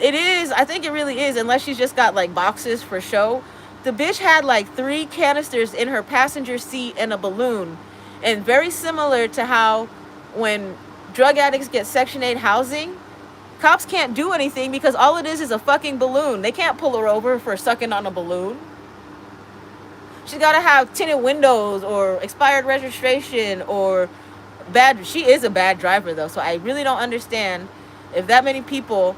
it is, I think it really is, unless she's just got like boxes for show. The bitch had like 3 canisters in her passenger seat and a balloon. And very similar to how when drug addicts get Section 8 housing, cops can't do anything because all it is a fucking balloon. They can't pull her over for sucking on a balloon. She's got to have tinted windows or expired registration or bad. She is a bad driver though, so I really don't understand if that many people.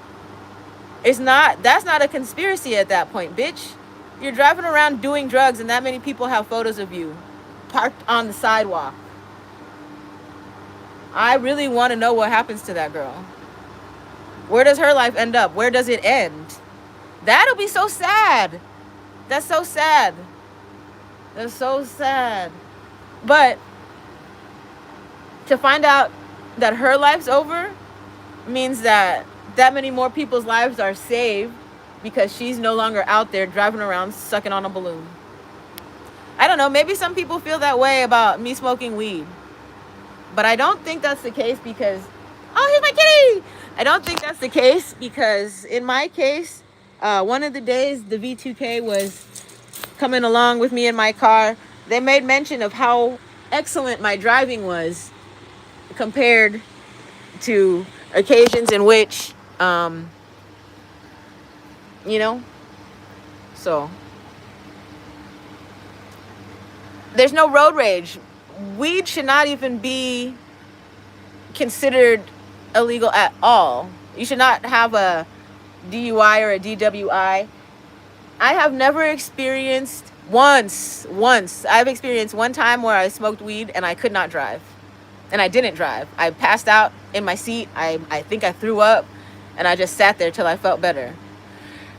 That's not a conspiracy at that point, bitch. You're driving around doing drugs and that many people have photos of you parked on the sidewalk. I really want to know what happens to that girl. Where does her life end up? Where does it end? That'll be so sad. That's so sad. That's so sad. But to find out that her life's over means that many more people's lives are saved because she's no longer out there driving around sucking on a balloon. I don't know. Maybe some people feel that way about me smoking weed. But I don't think that's the case because... Oh, here's my kitty! I don't think that's the case because in my case, one of the days the V2K was coming along with me in my car, they made mention of how excellent my driving was compared to occasions in which, so there's no road rage. Weed should not even be considered illegal at all. You should not have a DUI or a DWI. I have never experienced once. I've experienced one time where I smoked weed and I could not drive. And I didn't drive. I passed out in my seat. I think I threw up and I just sat there till I felt better.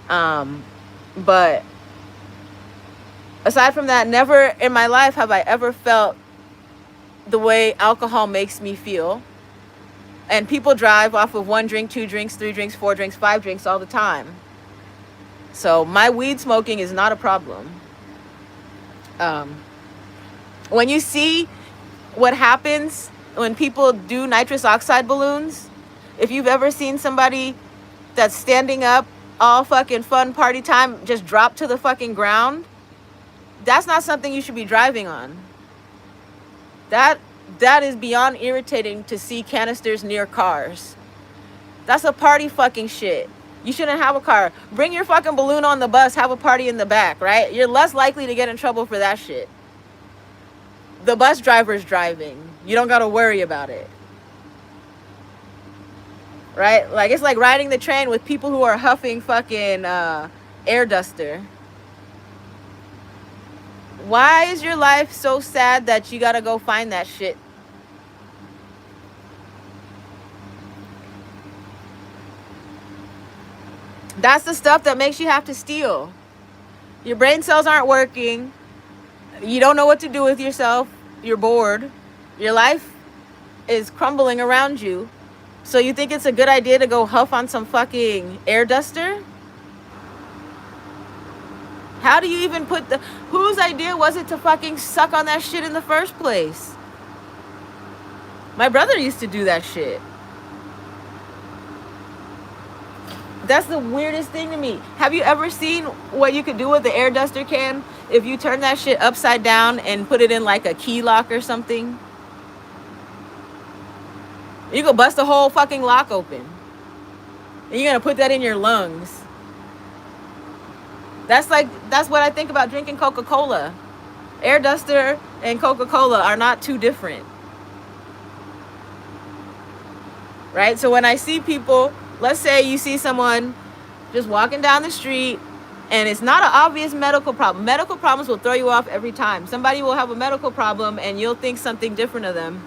But aside from that, never in my life have I ever felt the way alcohol makes me feel. And people drive off of 1 drink, 2 drinks, 3 drinks, 4 drinks, 5 drinks all the time. So my weed smoking is not a problem. When you see what happens when people do nitrous oxide balloons, if you've ever seen somebody that's standing up all fucking fun party time just drop to the fucking ground, that's not something you should be driving on. That is beyond irritating to see canisters near cars. That's a party fucking shit. You shouldn't have a car. Bring your fucking balloon on the bus, have a party in the back, right? You're less likely to get in trouble for that shit. The bus driver's driving. You don't gotta worry about it. Right? Like, it's like riding the train with people who are huffing fucking air duster. Why is your life so sad that you gotta go find that shit? That's the stuff that makes you have to steal. Your brain cells aren't working. You don't know what to do with yourself. You're bored. Your life is crumbling around you. So you think it's a good idea to go huff on some fucking air duster? How do you even put the... Whose idea was it to fucking suck on that shit in the first place? My brother used to do that shit. That's the weirdest thing to me. Have you ever seen what you could do with the air duster can if you turn that shit upside down and put it in like a key lock or something? You could bust the whole fucking lock open. And you're gonna put that in your lungs. That's what I think about drinking Coca-Cola. Air duster and Coca-Cola are not too different. Right? So when I see people, let's say you see someone just walking down the street and it's not an obvious medical problem. Medical problems will throw you off every time. Somebody will have a medical problem and you'll think something different of them.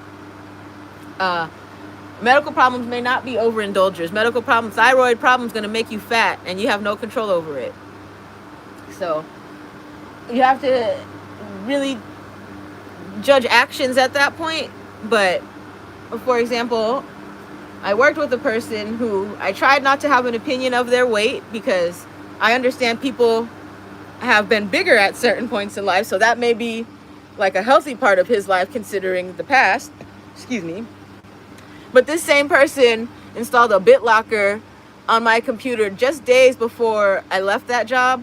Medical problems may not be overindulgers. Medical problems, thyroid problems, going to make you fat and you have no control over it. So you have to really judge actions at that point. But for example, I worked with a person who I tried not to have an opinion of their weight because I understand people have been bigger at certain points in life. So that may be like a healthy part of his life considering the past. Excuse me. But this same person installed a BitLocker on my computer just days before I left that job.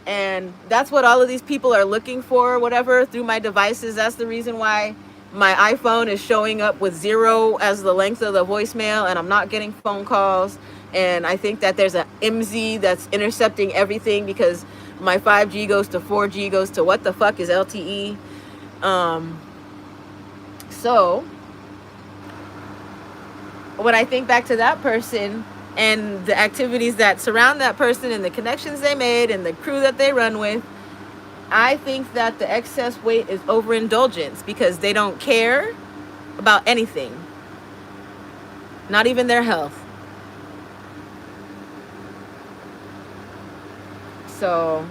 And that's what all of these people are looking for, whatever, through my devices. That's the reason why my iPhone is showing up with 0 as the length of the voicemail and I'm not getting phone calls. And I think that there's an MZ that's intercepting everything because my 5G goes to 4G, goes to what the fuck is LTE. So when I think back to that person and the activities that surround that person and the connections they made and the crew that they run with, I think that the excess weight is overindulgence because they don't care about anything, not even their health. So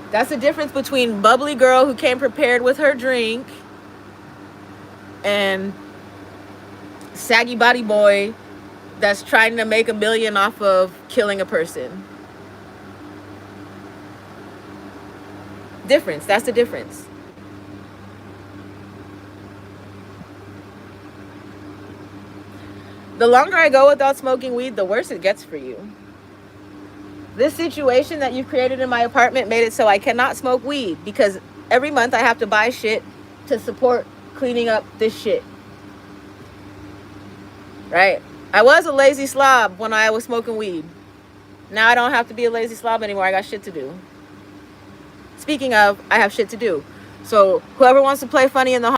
that's the difference between bubbly girl who came prepared with her drink and saggy body boy that's trying to make $1 million off of killing a person. Difference. That's the difference. The longer I go without smoking weed, the worse it gets for you. This situation that you've created in my apartment made it so I cannot smoke weed because every month I have to buy shit to support cleaning up this shit. Right? I was a lazy slob when I was smoking weed. Now I don't have to be a lazy slob anymore. I got shit to do. Speaking of, I have shit to do. So whoever wants to play funny in the